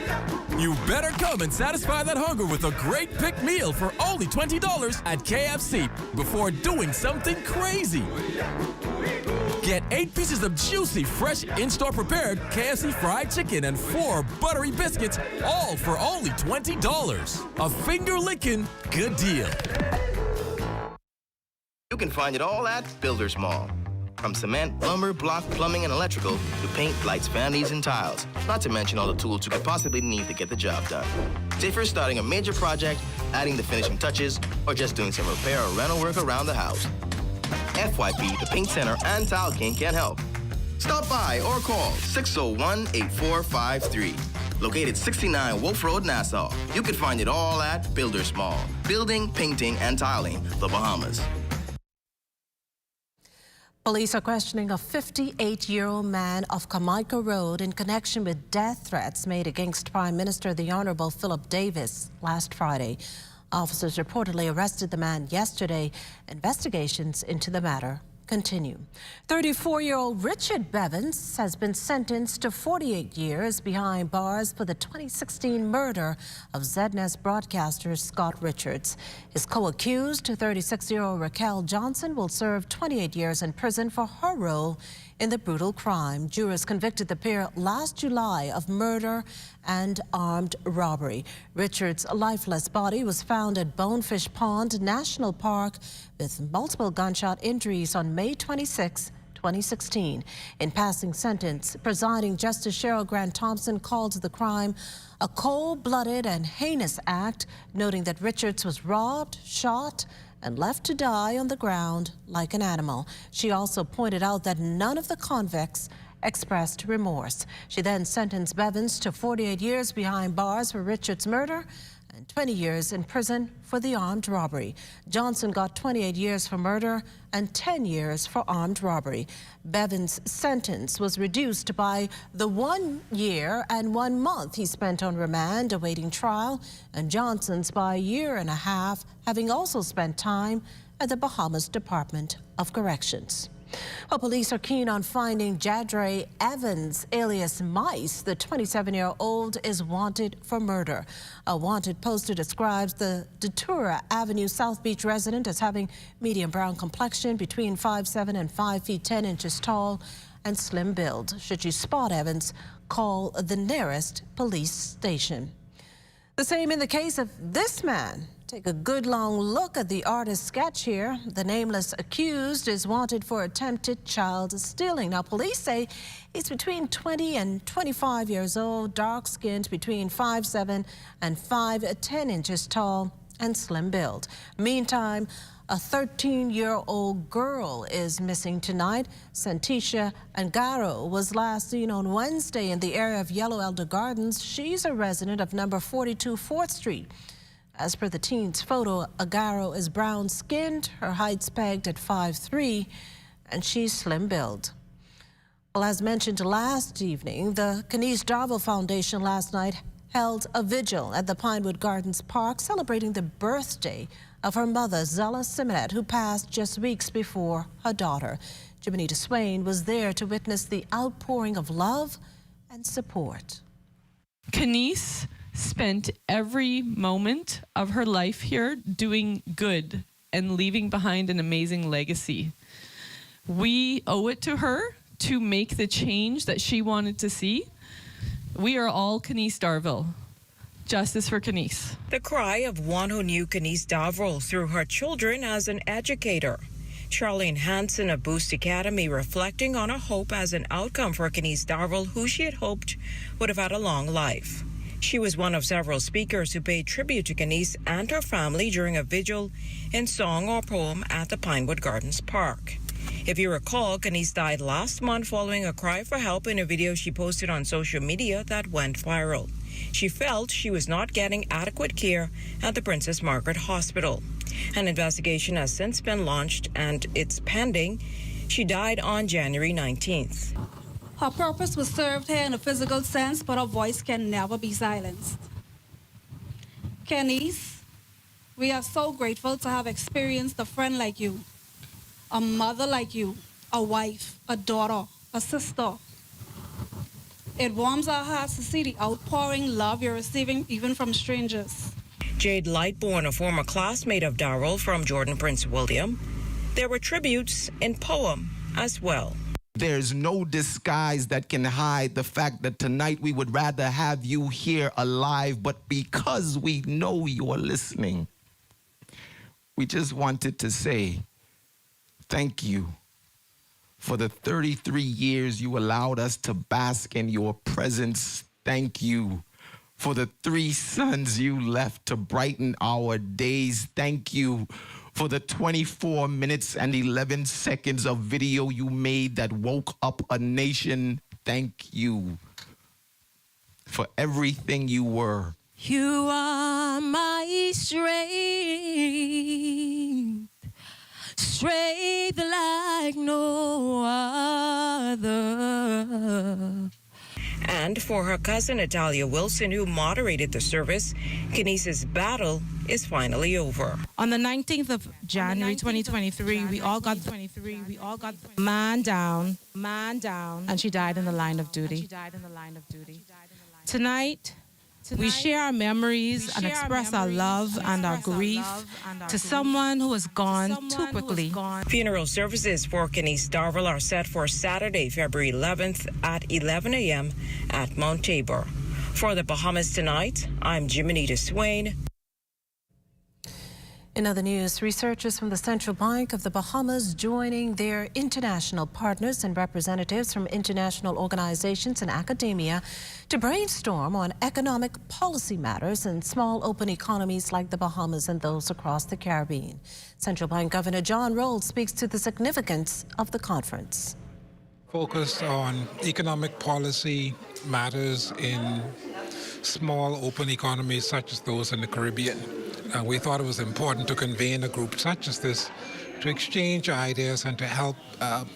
You better come and satisfy that hunger with a great pick meal for only $20 at KFC before doing something crazy. Get 8 pieces of juicy, fresh, in-store prepared KFC fried chicken and 4 buttery biscuits, all for only $20. A finger-licking good deal. You can find it all at Builders Mall. From cement, lumber, block, plumbing, and electrical to paint, lights, vanities, and tiles. Not to mention all the tools you could possibly need to get the job done. Say if you're starting a major project, adding the finishing touches, or just doing some repair or rental work around the house. FYP, the Paint Center, and Tile King can help. Stop by or call 601-8453. Located 69 Wolf Road, Nassau. You can find it all at Builders Mall. Building, painting, and tiling, the Bahamas. Police are questioning a 58-year-old man of Carmichael Road in connection with death threats made against Prime Minister the Honorable Philip Davis last Friday. Officers reportedly arrested the man yesterday. Investigations into the matter continue. 34-year-old Richard Bevins has been sentenced to 48 years behind bars for the 2016 murder of ZNS broadcaster Scott Richards. His co-accused, 36-year-old Raquel Johnson, will serve 28 years in prison for her role in the brutal crime. Jurors convicted the pair last July of murder and armed robbery. Richard's lifeless body was found at Bonefish Pond National Park with multiple gunshot injuries on May 26, 2016. In passing sentence, presiding Justice Cheryl Grant Thompson called the crime a cold-blooded and heinous act, noting that Richards was robbed, shot, and left to die on the ground like an animal. She also pointed out that none of the convicts expressed remorse. She then sentenced Bevins to 48 years behind bars for Richards' murder and 20 years in prison for the armed robbery. Johnson got 28 years for murder and 10 years for armed robbery. Bevins' sentence was reduced by the 1 year and 1 month he spent on remand awaiting trial, and Johnson's by a year and a half, having also spent time at the Bahamas Department of Corrections. Well, police are keen on finding Jadre Evans, alias Mice. The 27-year-old is wanted for murder. A wanted poster describes the Datura Avenue South Beach resident as having medium brown complexion, between 5'7" and 5 feet 10 inches tall, and slim build. Should you spot Evans, call the nearest police station. The same in the case of this man. Take a good long look at the artist's sketch here. The nameless accused is wanted for attempted child stealing. Now, police say he's between 20 and 25 years old, dark-skinned, between 5'7" and 5'10" inches tall, and slim build. Meantime, a 13-year-old girl is missing tonight. Santisha Angaro was last seen on Wednesday in the area of Yellow Elder Gardens. She's a resident of number 42 4th Street. As per the teen's photo, Agaro is brown-skinned, her height's pegged at 5'3", and she's slim-build. Well, as mentioned last evening, the Kanise Derville Foundation last night held a vigil at the Pinewood Gardens Park celebrating the birthday of her mother, Zella Simonet, who passed just weeks before her daughter. Jiminita Swain was there to witness the outpouring of love and support. Kanise spent every moment of her life here doing good and leaving behind an amazing legacy. We owe it to her to make the change that she wanted to see. We are all Kanise Derville. Justice for Kanise. The cry of one who knew Kanise Derville through her children as an educator. Charlene Hansen of Boost Academy reflecting on her hope as an outcome for Kanise Derville, who she had hoped would have had a long life. She was one of several speakers who paid tribute to Kanise and her family during a vigil in song or poem at the Pinewood Gardens Park. If you recall, Kanise died last month following a cry for help in a video she posted on social media that went viral. She felt she was not getting adequate care at the Princess Margaret Hospital. An investigation has since been launched and it's pending. She died on January 19th. Her purpose was served here in a physical sense, but her voice can never be silenced. Kanise, we are so grateful to have experienced a friend like you, a mother like you, a wife, a daughter, a sister. It warms our hearts to see the outpouring love you're receiving even from strangers. Jade Lightbourne, a former classmate of Darrell from Jordan Prince William. There were tributes in poem as well. There's no disguise that can hide the fact that tonight we would rather have you here alive, but because we know you're listening, we just wanted to say thank you for the 33 years you allowed us to bask in your presence. Thank you for the 3 sons you left to brighten our days. Thank you for the 24 minutes and 11 seconds of video you made that woke up a nation. Thank you for everything you were. You are my strength, strength like no other. And And for her cousin Natalia Wilson, who moderated the service, Kanise's battle is finally over. On the 19th of January 2023, we all got the man down, and she died in the line of duty. Tonight, we share our memories and express our love and our grief to someone who has gone too quickly. Funeral services for Kanise Derville are set for Saturday, February 11th at 11 a.m. at Mount Tabor. For the Bahamas Tonight, I'm Jiminita Swain. In other news, researchers from the Central Bank of the Bahamas joining their international partners and representatives from international organizations and academia to brainstorm on economic policy matters in small open economies like the Bahamas and those across the Caribbean. Central Bank Governor John Rowles speaks to the significance of the conference. Focused on economic policy matters in small open economies such as those in the Caribbean. We thought it was important to convene a group such as this to exchange ideas and to help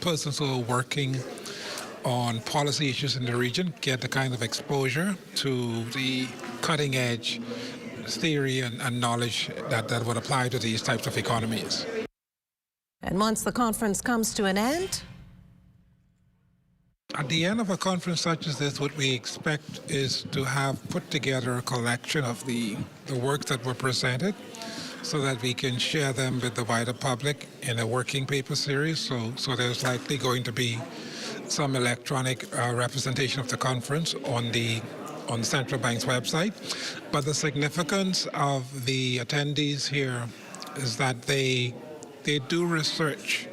persons who are working on policy issues in the region get the kind of exposure to the cutting edge theory and knowledge that would apply to these types of economies. And once the conference comes to an end, at the end of a conference such as this, what we expect is to have put together a collection of the works that were presented so that we can share them with the wider public in a working paper series. So there's likely going to be some electronic representation of the conference on the Central Bank's website. But the significance of the attendees here is that they do research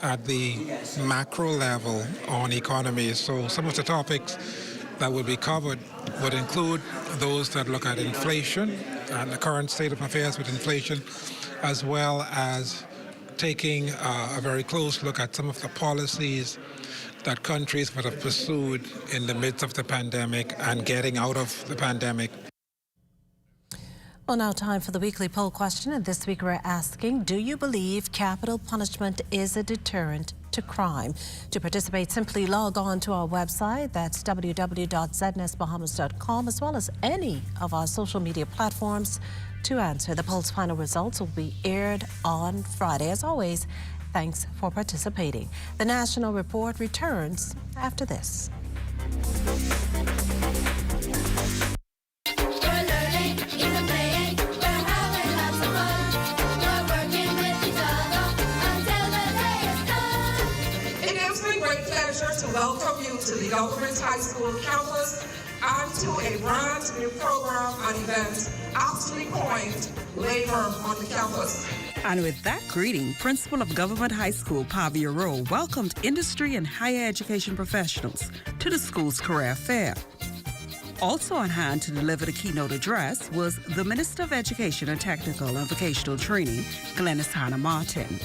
at the macro level on economies. So some of the topics that will be covered would include those that look at inflation and the current state of affairs with inflation, as well as taking a very close look at some of the policies that countries would have pursued in the midst of the pandemic and getting out of the pandemic. Well, now time for the weekly poll question, and this week we're asking, do you believe capital punishment is a deterrent to crime? To participate, simply log on to our website, that's www.znsbahamas.com, as well as any of our social media platforms to answer. The poll's final results will be aired on Friday. As always, thanks for participating. The National Report returns after this. To welcome you to the Government High School campus and to a brand new program and event aptly coined Labor on the Campus. And with that greeting, Principal of Government High School, Pavia Rowe, welcomed industry and higher education professionals to the school's career fair. Also on hand to deliver the keynote address was the Minister of Education and Technical and Vocational Training, Glenys Hannah Martin.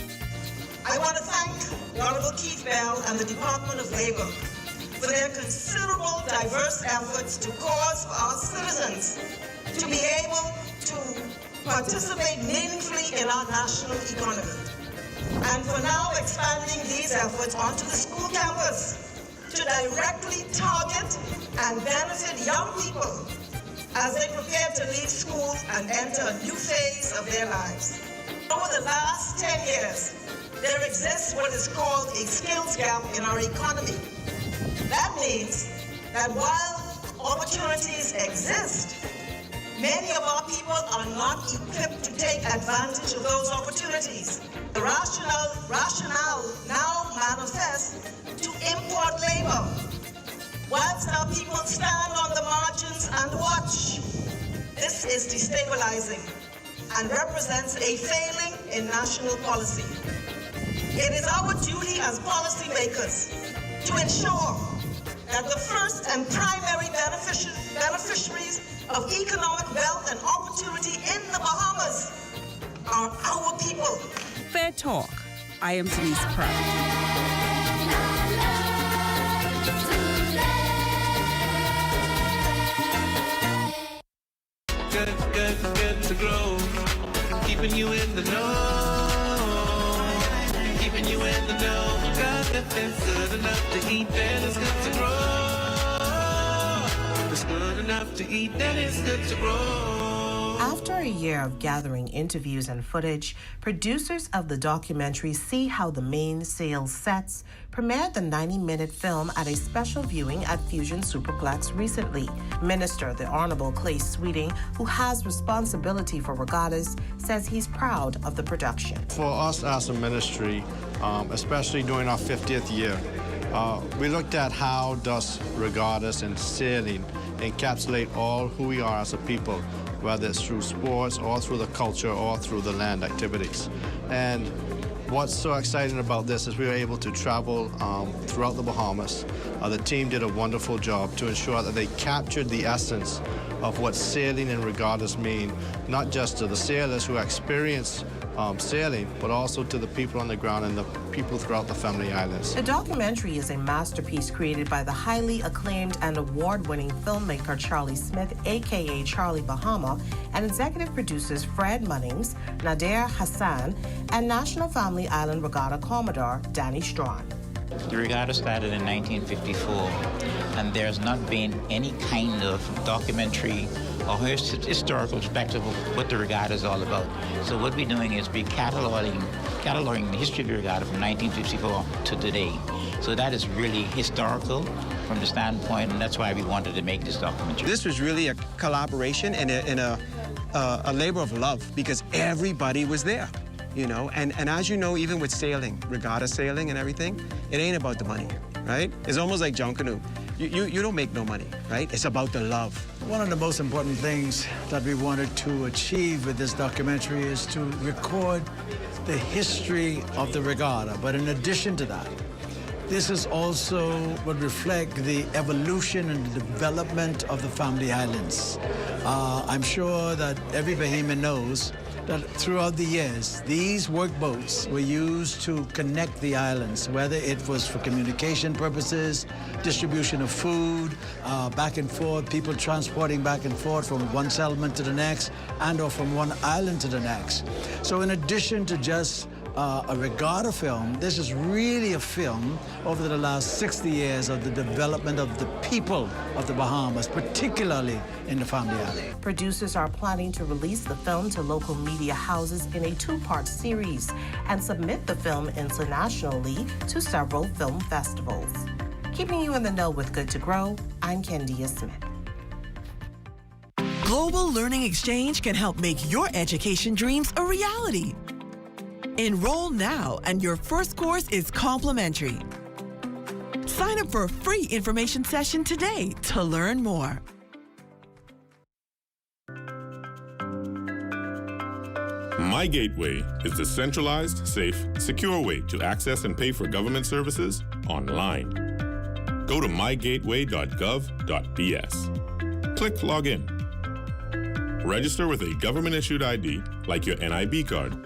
I want to thank the Honorable Keith Bell and the Department of Labor for their considerable, diverse efforts to cause for our citizens to be able to participate meaningfully in our national economy. And for now expanding these efforts onto the school campus to directly target and benefit young people as they prepare to leave school and enter a new phase of their lives. Over the last 10 years, there exists what is called a skills gap in our economy. That means that while opportunities exist, many of our people are not equipped to take advantage of those opportunities. The rationale now manifests to import labor, whilst our people stand on the margins and watch. This is destabilizing and represents a failing in national policy. It is our duty as policymakers to ensure that the first and primary beneficiaries of economic wealth and opportunity in the Bahamas are our people. Fair Talk. I am Denise Pratt. Good to grow, keeping you in the know, keeping you in the know. God, if it's good enough to eat, then it's good to grow. good enough to eat, then it's good to grow. After a year of gathering interviews and footage, producers of the documentary See How the Main Sales Sets premiered the 90-minute film at a special viewing at Fusion Superplex recently. Minister the Honorable Clay Sweeting, who has responsibility for regattas, says he's proud of the production. For us as a ministry, especially during our 50th year, we looked at how does regattas and sailing encapsulate all who we are as a people, whether it's through sports or through the culture or through the land activities. And what's so exciting about this is we were able to travel throughout the Bahamas. The team did a wonderful job to ensure that they captured the essence of what sailing and regattas mean, not just to the sailors who experience sailing, but also to the people on the ground and the people throughout the Family Islands. The documentary is a masterpiece created by the highly acclaimed and award-winning filmmaker Charlie Smith, a.k.a. Charlie Bahama, and executive producers Fred Munnings, Nader Hassan, and National Family Island Regatta Commodore Danny Strawn. The regatta started in 1954, and there's not been any kind of documentary or historical perspective of what the regatta is all about. So what we're doing is we're cataloging the history of the regatta from 1954 to today. So that is really historical from the standpoint, and that's why we wanted to make this documentary. This was really a collaboration and a labor of love, because everybody was there. You know, and as you know, even with sailing, regatta sailing and everything, it ain't about the money, right? It's almost like Junkanoo. You don't make no money, right? It's about the love. One of the most important things that we wanted to achieve with this documentary is to record the history of the regatta. But in addition to that, this is also would reflect the evolution and the development of the Family Islands. I'm sure that every Bahamian knows that throughout the years, these workboats were used to connect the islands, whether it was for communication purposes, distribution of food, back and forth, people transporting back and forth from one settlement to the next, and or from one island to the next. So in addition to just a regatta film, this is really a film over the last 60 years of the development of the people of the Bahamas, particularly in the Family Island. Producers are planning to release the film to local media houses in a two-part series and submit the film internationally to several film festivals. Keeping you in the know with Good to Grow, I'm Kendia Smith. Global Learning Exchange can help make your education dreams a reality. Enroll now, and your first course is complimentary. Sign up for a free information session today to learn more. My Gateway is the centralized, safe, secure way to access and pay for government services online. Go to mygateway.gov.bs. Click Login. Register with a government-issued ID like your NIB card.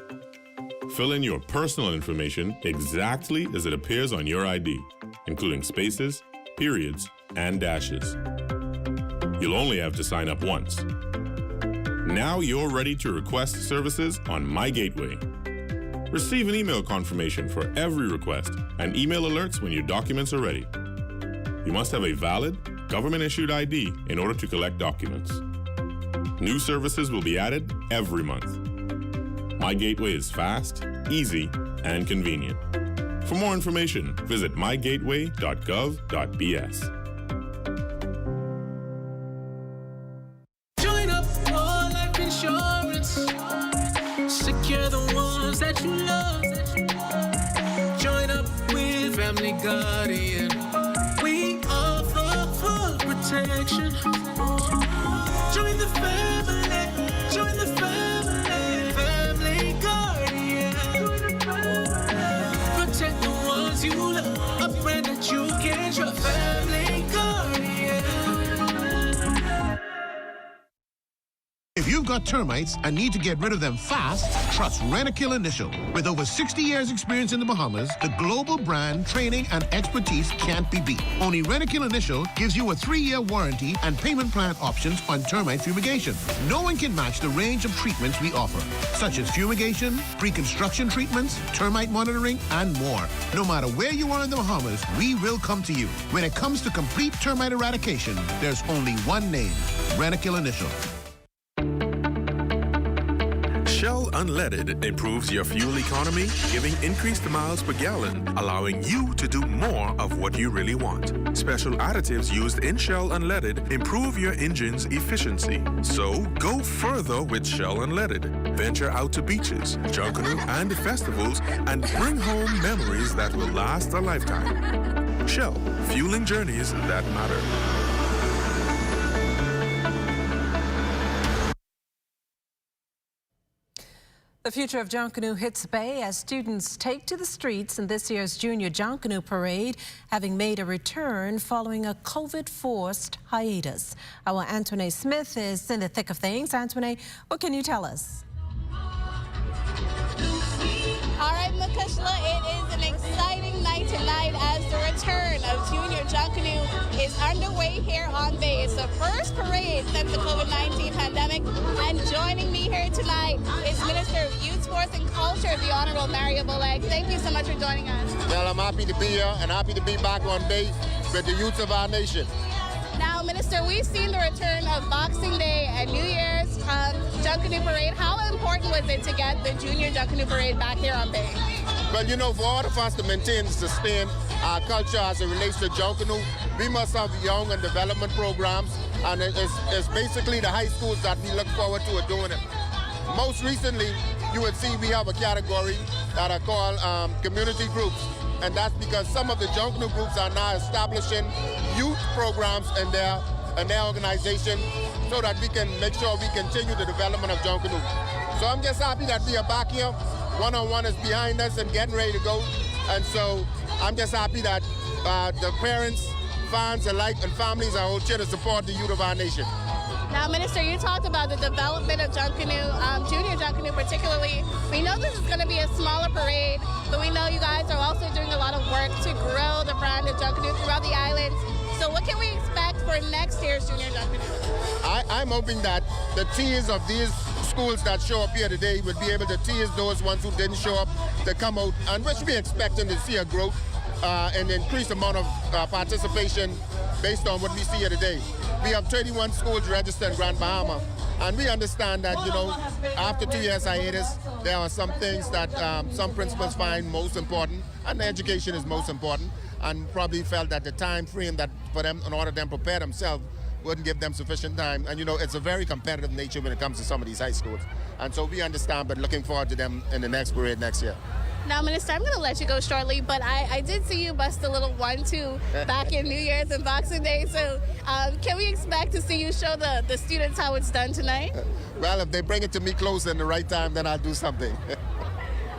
Fill in your personal information exactly as it appears on your ID, including spaces, periods, and dashes. You'll only have to sign up once. Now you're ready to request services on My Gateway. Receive an email confirmation for every request and email alerts when your documents are ready. You must have a valid, government-issued ID in order to collect documents. New services will be added every month. My Gateway is fast, easy, and convenient. For more information, visit mygateway.gov.bs. Join up for life insurance. Secure the ones that you love. Join up with Family Guardian. We offer full protection. Join the family. Join the family. Protect the ones you love, a friend that you can trust. Family Guardian. If you've got got termites and need to get rid of them fast, trust Rentokil Initial. With over 60 years experience in the Bahamas, the global brand, training, and expertise can't be beat. Only Rentokil Initial gives you a 3-year warranty and payment plan options on termite fumigation. No one can match the range of treatments we offer, such as fumigation, pre-construction treatments, termite monitoring, and more. No matter where you are in the Bahamas, we will come to you. When it comes to complete termite eradication, there's only one name, Rentokil Initial. Shell Unleaded improves your fuel economy, giving increased miles per gallon, allowing you to do more of what you really want. Special additives used in Shell Unleaded improve your engine's efficiency. So go further with Shell Unleaded. Venture out to beaches, Junkanoo, and festivals and bring home memories that will last a lifetime. Shell, fueling journeys that matter. The future of Junkanoo hits Bay as students take to the streets in this year's Junior Junkanoo Parade, having made a return following a COVID-forced hiatus. Our Antoinette Smith is in the thick of things. Antoinette, what can you tell us? All right, Makushla, it is an exciting night tonight as the return of Junior Junkanoo is underway here on Bay. It's the first parade since the COVID-19 pandemic, and joining me here tonight is Minister of Youth, Sports and Culture, the Honorable Mario Boleg. Thank you so much for joining us. Well, I'm happy to be here and happy to be back on Bay with the youth of our nation. Now, Minister, we've seen the return of Boxing Day and New Year's Junkanoo Parade. How important was it to get the Junior Junkanoo Parade back here on Bay? Well, you know, for all of us to maintain and sustain our culture as it relates to Junkanoo, we must have young and development programs, and it's basically the high schools that we look forward to doing it. Most recently, you would see we have a category that are called community groups. And that's because some of the Junkanoo groups are now establishing youth programs in their organization so that we can make sure we continue the development of Junkanoo. So I'm just happy that we are back here. One-on-one is behind us and getting ready to go. And so I'm just happy that the parents, fans alike, and families are all here to support the youth of our nation. Now, Minister, you talked about the development of Junkanoo, Junior Junkanoo particularly. We know this is going to be a smaller parade, but we know you guys are also doing a lot of work to grow the brand of Junkanoo throughout the islands. So what can we expect for next year's Junior Junkanoo? I'm hoping that the tears of these schools that show up here today would be able to tease those ones who didn't show up to come out, and which we're expecting to see a growth and increased amount of participation based on what we see here today. We have 31 schools registered in Grand Bahama, and we understand that, you know, after 2 years hiatus, there are some things that some principals find most important, and education is most important, and probably felt that the time frame that for them, in order for them to prepare themselves, wouldn't give them sufficient time. And, you know, it's a very competitive nature when it comes to some of these high schools. And so we understand, but looking forward to them in the next parade next year. Now, Minister, I'm going to let you go shortly, but I did see you bust a little 1-2 back in New Year's and Boxing Day. So can we expect to see you show the students how it's done tonight? Well, if they bring it to me close in the right time, then I'll do something.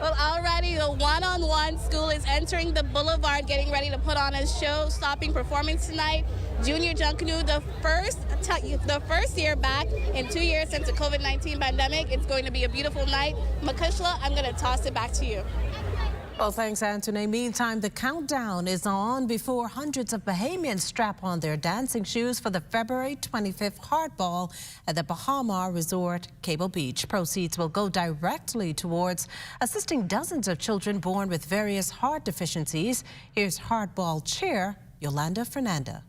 Well, already the one-on-one school is entering the boulevard, getting ready to put on a show-stopping performance tonight. Junior Junkanoo, the first year back in 2 years since the COVID-19 pandemic. It's going to be a beautiful night. Makushla, I'm going to toss it back to you. Well, thanks, Anthony. Meantime, the countdown is on before hundreds of Bahamians strap on their dancing shoes for the February 25th hardball at the Bahama Resort, Cable Beach. Proceeds will go directly towards assisting dozens of children born with various heart deficiencies. Here's hardball chair Yolanda Fernanda.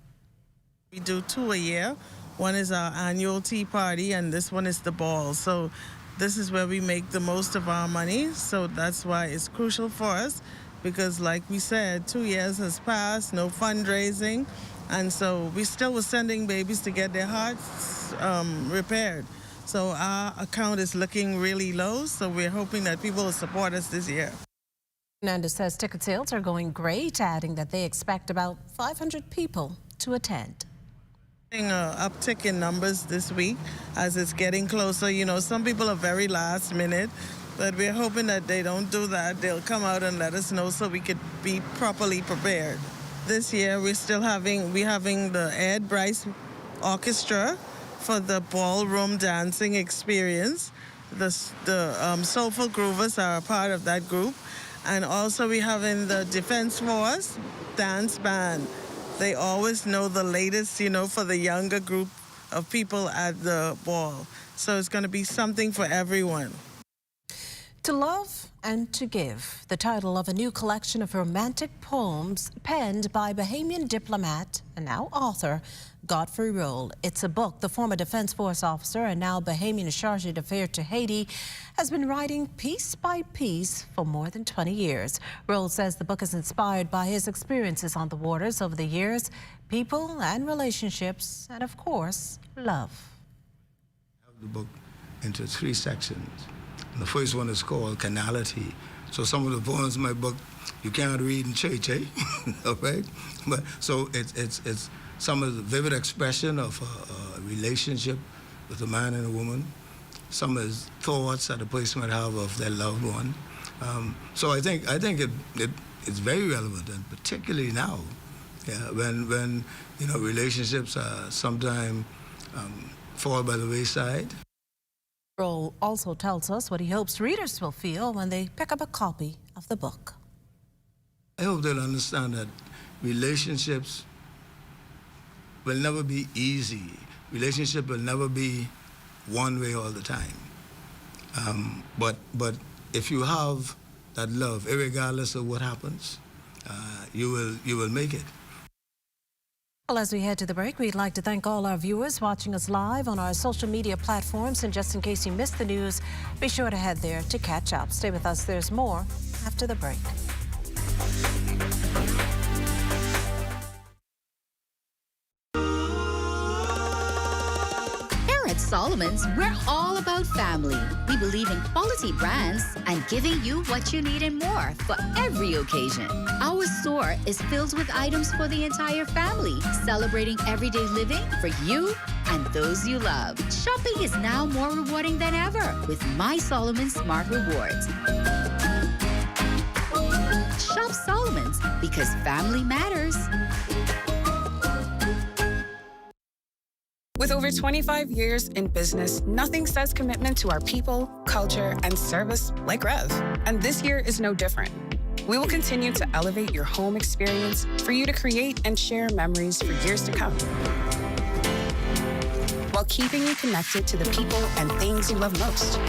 We do 2 a year. One is our annual tea party, and this one is the ball. So this is where we make the most of our money. So that's why it's crucial for us, because like we said, 2 years has passed, no fundraising. And so we still were sending babies to get their hearts repaired. So our account is looking really low. So we're hoping that people will support us this year. Fernanda says ticket sales are going great, adding that they expect about 500 people to attend. An uptick in numbers this week as it's getting closer. You know, some people are very last minute, but we're hoping that they don't do that. They'll come out and let us know so we could be properly prepared. This year we're having the Ed Bryce Orchestra for the ballroom dancing experience. The Soulful Groovers are a part of that group. And also we have in the Defense Force dance band. They always know the latest, for the younger group of people at the ball. So it's going to be something for everyone. To Love and to Give, the title of a new collection of romantic poems penned by Bahamian diplomat and now author Godfrey Roll. It's a book the former Defense Force officer and now Bahamian chargé d'affaires to Haiti has been writing piece by piece for more than 20 years. Roll says the book is inspired by his experiences on the waters over the years, people and relationships, and of course, love. I have the book into 3 sections. The first one is called Canality. So some of the poems in my book you can't read in church, okay? But so it's some of the vivid expression of a relationship with a man and a woman. Some is thoughts that a person might have of their loved one. So I think it's very relevant, and particularly now, when relationships sometimes fall by the wayside. Roll also tells us what he hopes readers will feel when they pick up a copy of the book. I hope they'll understand that relationships will never be easy. Relationship will never be one way all the time. But if you have that love, irregardless of what happens, you will make it. Well, as we head to the break, we'd like to thank all our viewers watching us live on our social media platforms. And just in case you missed the news, be sure to head there to catch up. Stay with us. There's more after the break. At Solomon's, we're all about family. We believe in quality brands and giving you what you need and more for every occasion. Our store is filled with items for the entire family, celebrating everyday living for you and those you love. Shopping is now more rewarding than ever with My Solomon Smart Rewards. Shop Solomon's because family matters. With over 25 years in business, nothing says commitment to our people, culture, and service like Rev. And this year is no different. We will continue to elevate your home experience for you to create and share memories for years to come, while keeping you connected to the people and things you love most.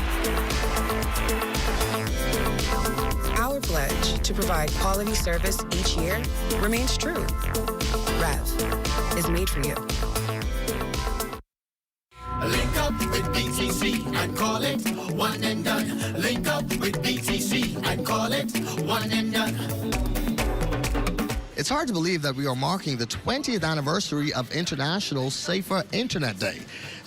Our pledge to provide quality service each year remains true. Rev is made for you. Link up with BTC and call it one and done. Link up with BTC and call it one and done. It's hard to believe that we are marking the 20th anniversary of International Safer Internet Day.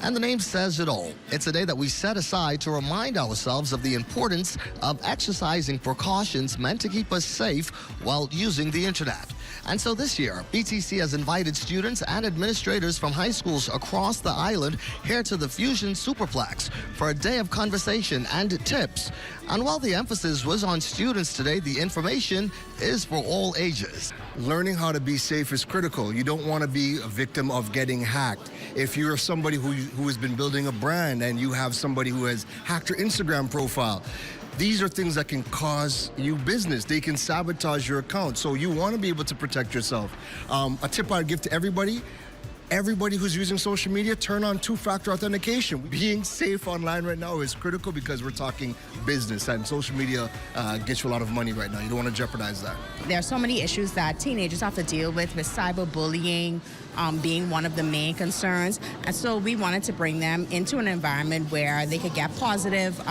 And the name says it all. It's a day that we set aside to remind ourselves of the importance of exercising precautions meant to keep us safe while using the internet. And so this year, BTC has invited students and administrators from high schools across the island here to the Fusion Superplex for a day of conversation and tips. And while the emphasis was on students today, the information is for all ages. Learning how to be safe is critical. You don't want to be a victim of getting hacked. If you're somebody who has been building a brand and you have somebody who has hacked your Instagram profile, these are things that can cause you business. They can sabotage your account. So you want to be able to protect yourself. A tip I'd give to everybody who's using social media, turn on two-factor authentication. Being safe online right now is critical because we're talking business, and social media gets you a lot of money right now. You don't want to jeopardize that. There are so many issues that teenagers have to deal with cyberbullying being one of the main concerns. And so we wanted to bring them into an environment where they could get positive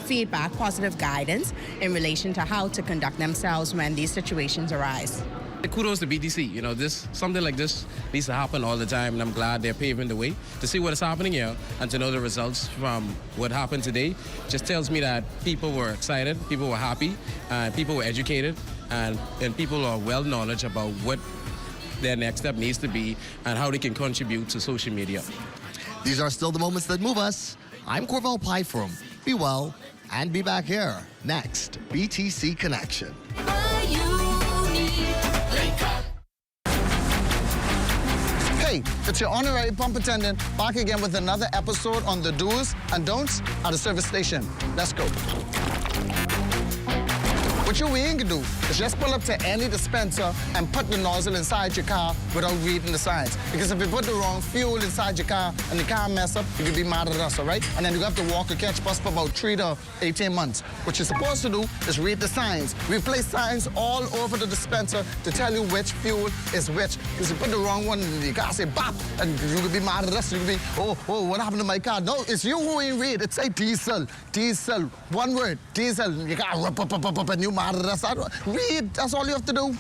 feedback, positive guidance in relation to how to conduct themselves when these situations arise. Kudos to BTC. Something like this needs to happen all the time, and I'm glad they're paving the way to see what is happening here and to know the results from what happened today. Just tells me that people were excited, people were happy, people were educated, and people are well knowledge about what their next step needs to be and how they can contribute to social media. These are still the moments that move us. I'm Corval Pyfrom. Be well and be back here. Next, BTC Connection. Hey, it's your honorary pump attendant back again with another episode on the do's and don'ts at a service station. Let's go. What you ain't gonna do is just pull up to any dispenser and put the nozzle inside your car without reading the signs. Because if you put the wrong fuel inside your car and the car mess up, you can be mad at us, all right? And then you have to walk or catch bus for about 3 to 18 months. What you're supposed to do is read the signs. We place signs all over the dispenser to tell you which fuel is which. Because you put the wrong one and the car say bop, and you could be mad at us. You could be, oh, what happened to my car? No, it's you who ain't read. It say diesel, diesel, one word, diesel. You got up, and you mad at us. Read, that's all you have to do.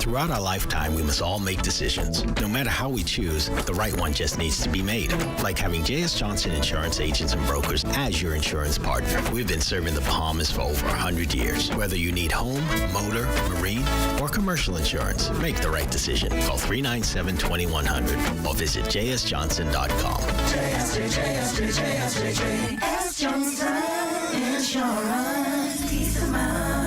Throughout our lifetime, we must all make decisions. No matter how we choose, the right one just needs to be made. Like having J.S. Johnson Insurance Agents and Brokers as your insurance partner. We've been serving the Bahamas for over 100 years. Whether you need home, motor, marine, or commercial insurance, make the right decision. Call 397-2100 or visit jsjohnson.com. JS Johnson Insurance, peace of mind.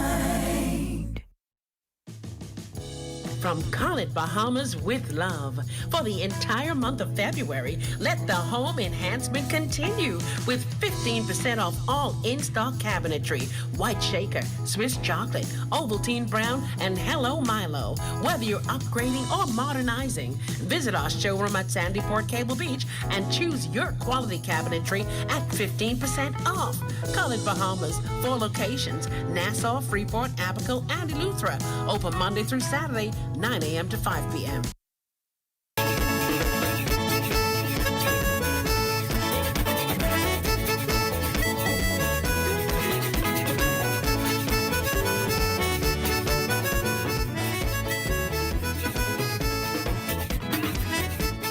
From Call It Bahamas with Love. For the entire month of February, let the home enhancement continue with 15% off all in-stock cabinetry, white shaker, Swiss chocolate, Ovaltine brown, and Hello Milo. Whether you're upgrading or modernizing, visit our showroom at Sandy Port Cable Beach and choose your quality cabinetry at 15% off. Call It Bahamas. 4 locations: Nassau, Freeport, Abaco, and Eleuthera. Open Monday through Saturday, 9 a.m. to 5 p.m.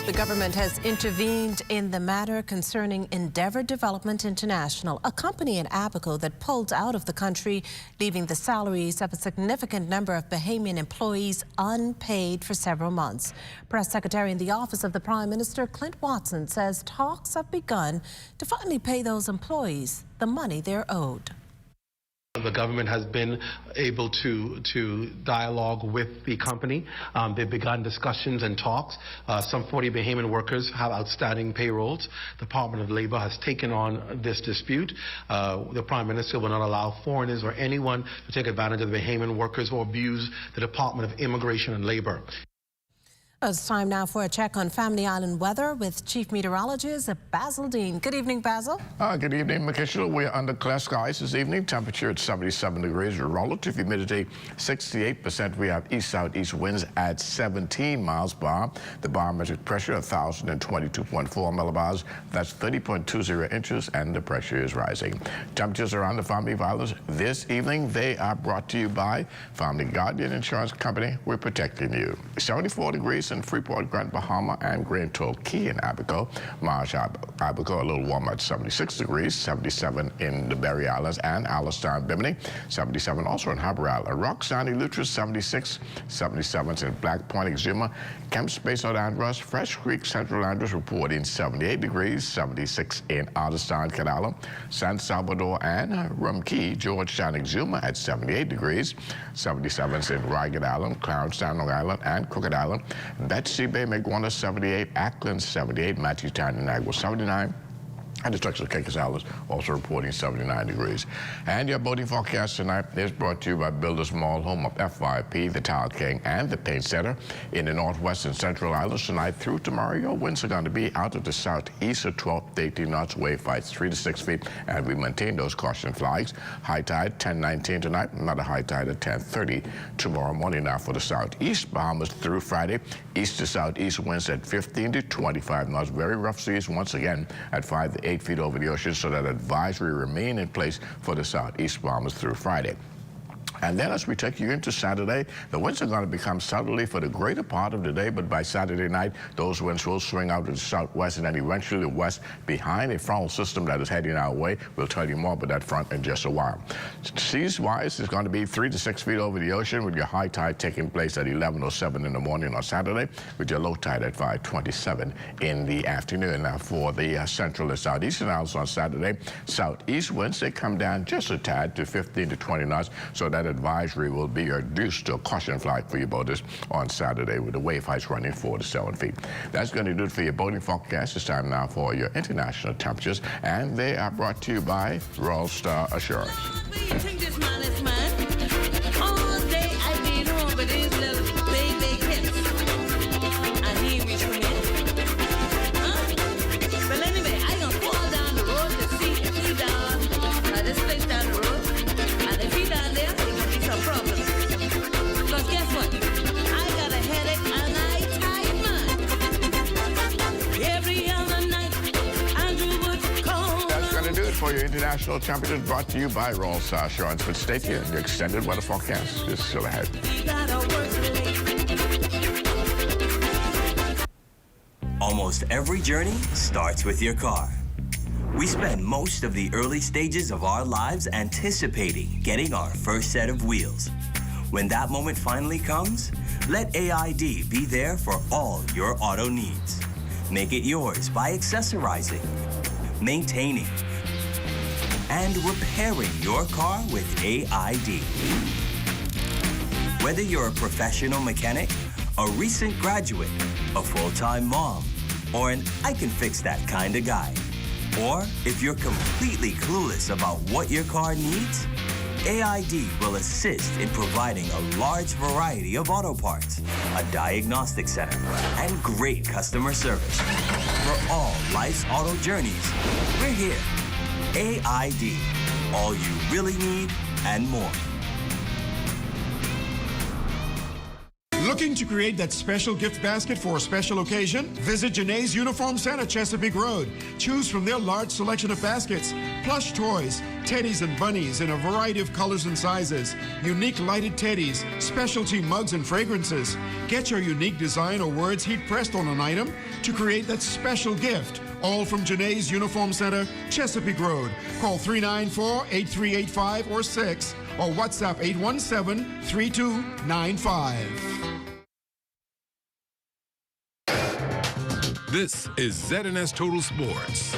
The government has intervened in the matter concerning Endeavour Development International, a company in Abaco that pulled out of the country, leaving the salaries of a significant number of Bahamian employees unpaid for several months. Press Secretary in the Office of the Prime Minister, Clint Watson, says talks have begun to finally pay those employees the money they're owed. The government has been able to dialogue with the company. They've begun discussions and talks. Some 40 Bahamian workers have outstanding payrolls. The Department of Labor has taken on this dispute. The Prime Minister will not allow foreigners or anyone to take advantage of the Bahamian workers or abuse the Department of Immigration and Labor. It's time now for a check on Family Island weather with Chief Meteorologist Basil Dean. Good evening, Basil. Good evening, Makishla. We're under clear skies this evening. Temperature at 77 degrees. Relative humidity 68%. We have east-southeast winds at 17 miles per hour. The barometric pressure 1,022.4 millibars. That's 30.20 inches, and the pressure is rising. Temperatures around the Family Islands this evening, they are brought to you by Family Guardian Insurance Company. We're protecting you. 74 degrees in Freeport, Grand Bahama, and Grand Torquay in Abaco. Marsh, Abaco, a little warmer at 76 degrees, 77 in the Berry Islands and Alistair and Bimini, 77 also in Harbour Island. Rock Sound, Eleuthera, 76, 77 in Black Point, Exuma, Kemps Bay, South Andros, Fresh Creek, Central Andros reporting 78 degrees, 76 in Alistair, Canala, San Salvador and Rumkey, Georgetown, Exuma at 78 degrees, 77 in Ragged Island, Clarence, Long Island, and Crooked Island. Betsy Bay, Maguana 78, Ackland 78, Matthewtown and Nagua 79. And the Texas Caicos Islands also reporting 79 degrees. And your boating forecast tonight is brought to you by Builders Mall, home of FYP, the Tile King, and the Paint Center. In the Northwest and Central Islands tonight through tomorrow, your winds are going to be out of the southeast at 12 to 18 knots, wave heights 3 to 6 feet, and we maintain those caution flags. High tide 10:19 tonight, another high tide at 10:30 tomorrow morning. Now for the southeast, Bahamas through Friday, east to southeast winds at 15 to 25 knots. Very rough seas once again at 5 to 8 feet over the ocean, so that advisory remain in place for the southeast Bahamas through Friday. And then as we take you into Saturday, the winds are going to become southerly for the greater part of the day, but by Saturday night, those winds will swing out to the southwest and then eventually the west behind a frontal system that is heading our way. We'll tell you more about that front in just a while. Seas-wise, it's going to be 3 to 6 feet over the ocean, with your high tide taking place at 11:07 in the morning on Saturday, with your low tide at 5:27 in the afternoon. Now for the central and southeastern islands on Saturday, southeast winds, they come down just a tad to 15 to 20 knots, so that That advisory will be reduced to a caution flag for your boaters on Saturday with the wave heights running 4 to 7 feet. That's going to do it for your boating forecast. It's time now for your international temperatures, and they are brought to you by Royal Star Assurance. All day I've been home with these little baby kids, and he reached for me. Well, anyway, I gonna fall down the road to see if he down this place down the road, and if he down there, there gonna be some problems. Because guess what? I got a headache and I tired man. Every other night, Andrew would call. That's going to do it for your international temperatures, brought to you by Royal Star Assurance. But stay tuned. Your extended weather forecast is still ahead. Almost every journey starts with your car. We spend most of the early stages of our lives anticipating getting our first set of wheels. When that moment finally comes, let AID be there for all your auto needs. Make it yours by accessorizing, maintaining, and repairing your car with AID. Whether you're a professional mechanic, a recent graduate, a full-time mom, or an I can fix that kind of guy. Or if you're completely clueless about what your car needs, AID will assist in providing a large variety of auto parts, a diagnostic center, and great customer service. For all life's auto journeys, we're here. AID, all you really need and more. Looking to create that special gift basket for a special occasion? Visit Janae's Uniform Center, Chesapeake Road. Choose from their large selection of baskets, plush toys, teddies and bunnies in a variety of colors and sizes, unique lighted teddies, specialty mugs and fragrances. Get your unique design or words heat pressed on an item to create that special gift. All from Janae's Uniform Center, Chesapeake Road. Call 394-8385 or 6 or WhatsApp 817-3295. This is ZNS Total Sports.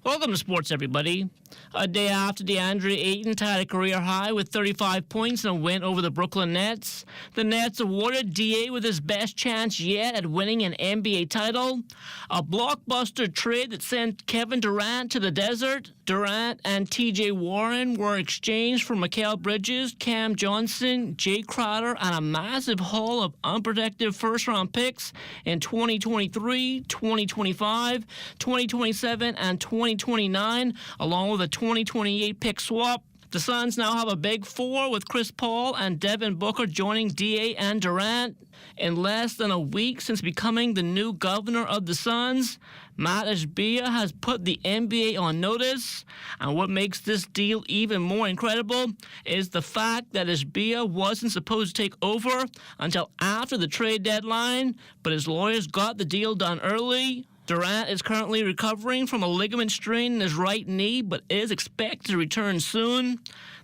Welcome to sports, everybody. A day after DeAndre Ayton tied a career high with 35 points in a win over the Brooklyn Nets, the Nets awarded DA with his best chance yet at winning an NBA title. A blockbuster trade that sent Kevin Durant to the desert. Durant and T.J. Warren were exchanged for Mikal Bridges, Cam Johnson, Jay Crowder, and a massive haul of unprotected first-round picks in 2023, 2025, 2027, and 2029, along with a 2028 pick swap. The Suns now have a big four with Chris Paul and Devin Booker joining DA and Durant. In less than a week since becoming the new governor of the Suns, Matt Ishbia has put the NBA on notice. And what makes this deal even more incredible is the fact that Ishbia wasn't supposed to take over until after the trade deadline, but his lawyers got the deal done early. Durant is currently recovering from a ligament strain in his right knee, but is expected to return soon.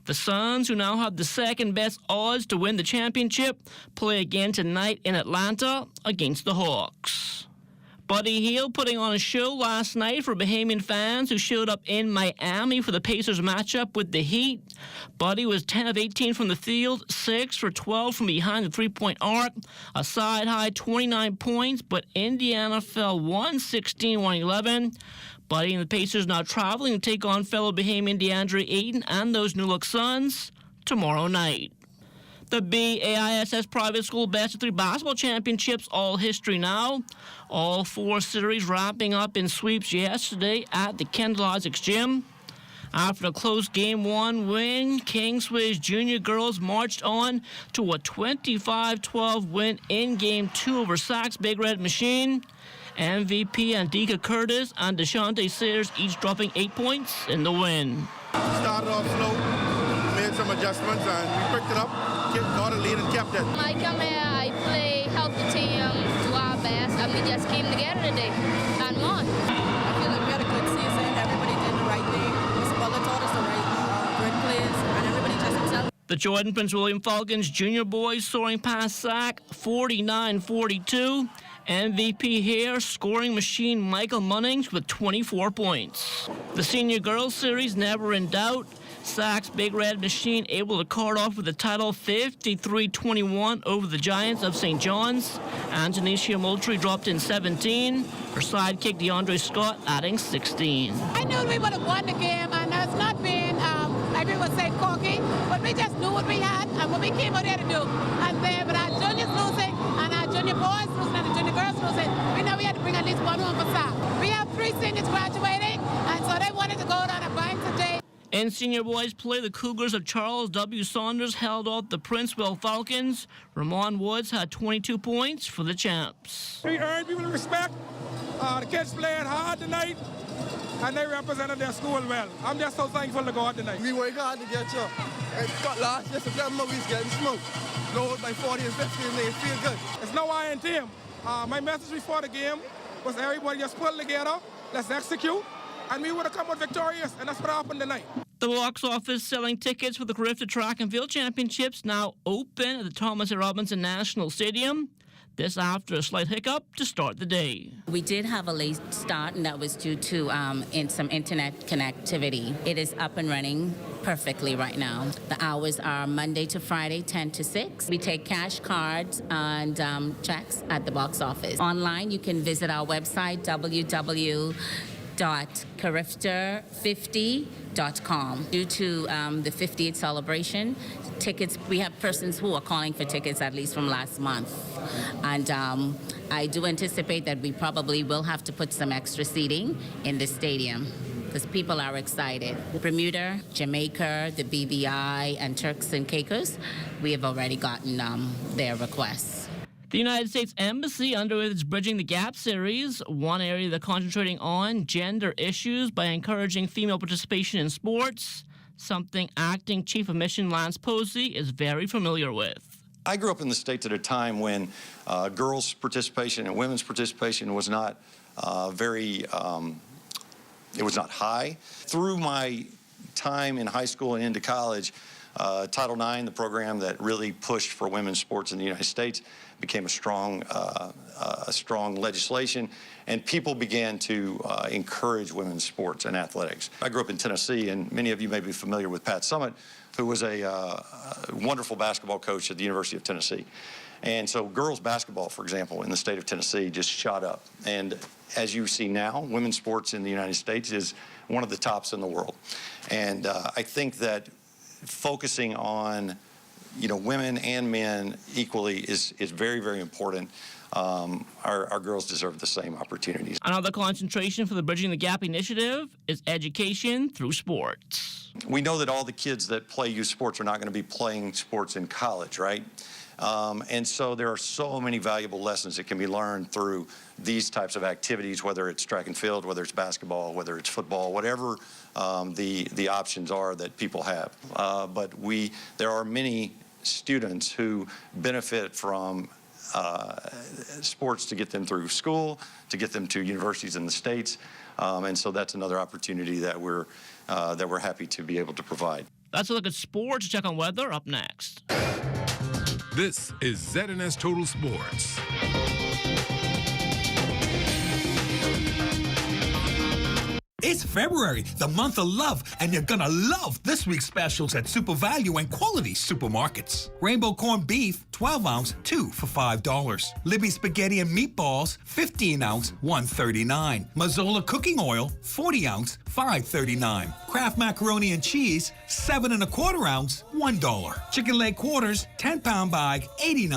The Suns, who now have the second best odds to win the championship, play again tonight in Atlanta against the Hawks. Buddy Hield putting on a show last night for Bahamian fans who showed up in Miami for the Pacers matchup with the Heat. Buddy was 10 of 18 from the field, 6 for 12 from behind the three-point arc, a side-high 29 points, but Indiana fell 116-111. Buddy and the Pacers now traveling to take on fellow Bahamian DeAndre Ayton and those New Look Suns tomorrow night. The BAISS Private School Best of 3 basketball championships, all history now. All 4 series wrapping up in sweeps yesterday at the Kendall Isaacs Gym. After a close Game 1 win, Kingsway's junior girls marched on to a 25-12 win in Game 2 over Sacs Big Red Machine. MVP Andika Curtis and DeShante Sayers each dropping 8 points in the win. Started off slow, made some adjustments, and we picked it up, got a lead and kept it. I come here, I play, help the team, do our best, and we just came together today and won. I feel like we had a good season. Everybody did the right thing. Mr. Butler taught us the right good plays, and everybody just himself. The Jordan Prince William Falcons junior boys soaring past SAC 49-42. MVP here, scoring machine Michael Munnings with 24 points. The Senior Girls Series never in doubt. Sacs Big Red Machine able to card off with the title 53-21 over the Giants of St. John's. Antonisha Moultrie dropped in 17. Her sidekick DeAndre Scott adding 16. I knew we would have won the game, and it's not being, like people say, cocky, but we just knew what we had and what we came out there to do. And then with our juniors losing, and our junior boys losing, and the junior girls losing, we know we had to bring at least one home for Sac. We have 3 seniors graduating, and so they wanted to go down and bang today. In senior boys play, the Cougars of Charles W. Saunders held off the Princeville Falcons. Ramon Woods had 22 points for the champs. We earned people respect. The kids played hard tonight, and they represented their school well. I'm just so thankful to God tonight. We worked hard to get here. And got last year, September, we was getting smoked. Lowered by 40 and 50, and they feel good. It's no iron team. My message before the game was everybody just pull together, let's execute, and we would have come out victorious, and that's what happened tonight. The box office selling tickets for the CARIFTA Track and Field Championships now open at the Thomas A. Robinson National Stadium. This after a slight hiccup to start the day. We did have a late start, and that was due to some internet connectivity. It is up and running perfectly right now. The hours are Monday to Friday, 10 to 6. We take cash, cards, and checks at the box office. Online, you can visit our website, www.CARIFTA50.com. Due to the 50th celebration, tickets, we have persons who are calling for tickets at least from last month. And I do anticipate that we probably will have to put some extra seating in the stadium because people are excited. Bermuda, Jamaica, the BVI, and Turks and Caicos, we have already gotten their requests. The United States Embassy underway its Bridging the Gap series, one area they're concentrating on gender issues by encouraging female participation in sports, something Acting Chief of Mission Lance Posey is very familiar with. I grew up in the States at a time when girls' participation and women's participation was not it was not high. Through my time in high school and into college, Title IX, the program that really pushed for women's sports in the United States, became a strong legislation, and people began to encourage women's sports and athletics. I grew up in Tennessee, and many of you may be familiar with Pat Summitt, who was a wonderful basketball coach at the University of Tennessee. And so girls basketball, for example, in the state of Tennessee just shot up. And as you see now, women's sports in the United States is one of the tops in the world. And I think that focusing on women and men equally is very, very important. Our girls deserve the same opportunities. Another concentration for the Bridging the Gap initiative is education through sports. We know that all the kids that play youth sports are not going to be playing sports in college, right? And so there are so many valuable lessons that can be learned through these types of activities, whether it's track and field, whether it's basketball, whether it's football, whatever the options are that people have. But there are many students who benefit from sports to get them through school, to get them to universities in the States. And so that's another opportunity that we're happy to be able to provide. That's a look at sports. Check on weather up next. This is ZNS Total Sports. It's February, the month of love, and you're gonna love this week's specials at Super Value and Quality Supermarkets. Rainbow corned beef, 12 ounce, 2 for $5. Libby spaghetti and meatballs, 15 ounce, $1.39. Mazola cooking oil, 40 ounce, $5.39. Kraft macaroni and cheese, 7 1/4 ounce, $1. Chicken leg quarters, 10-pound bag, 89.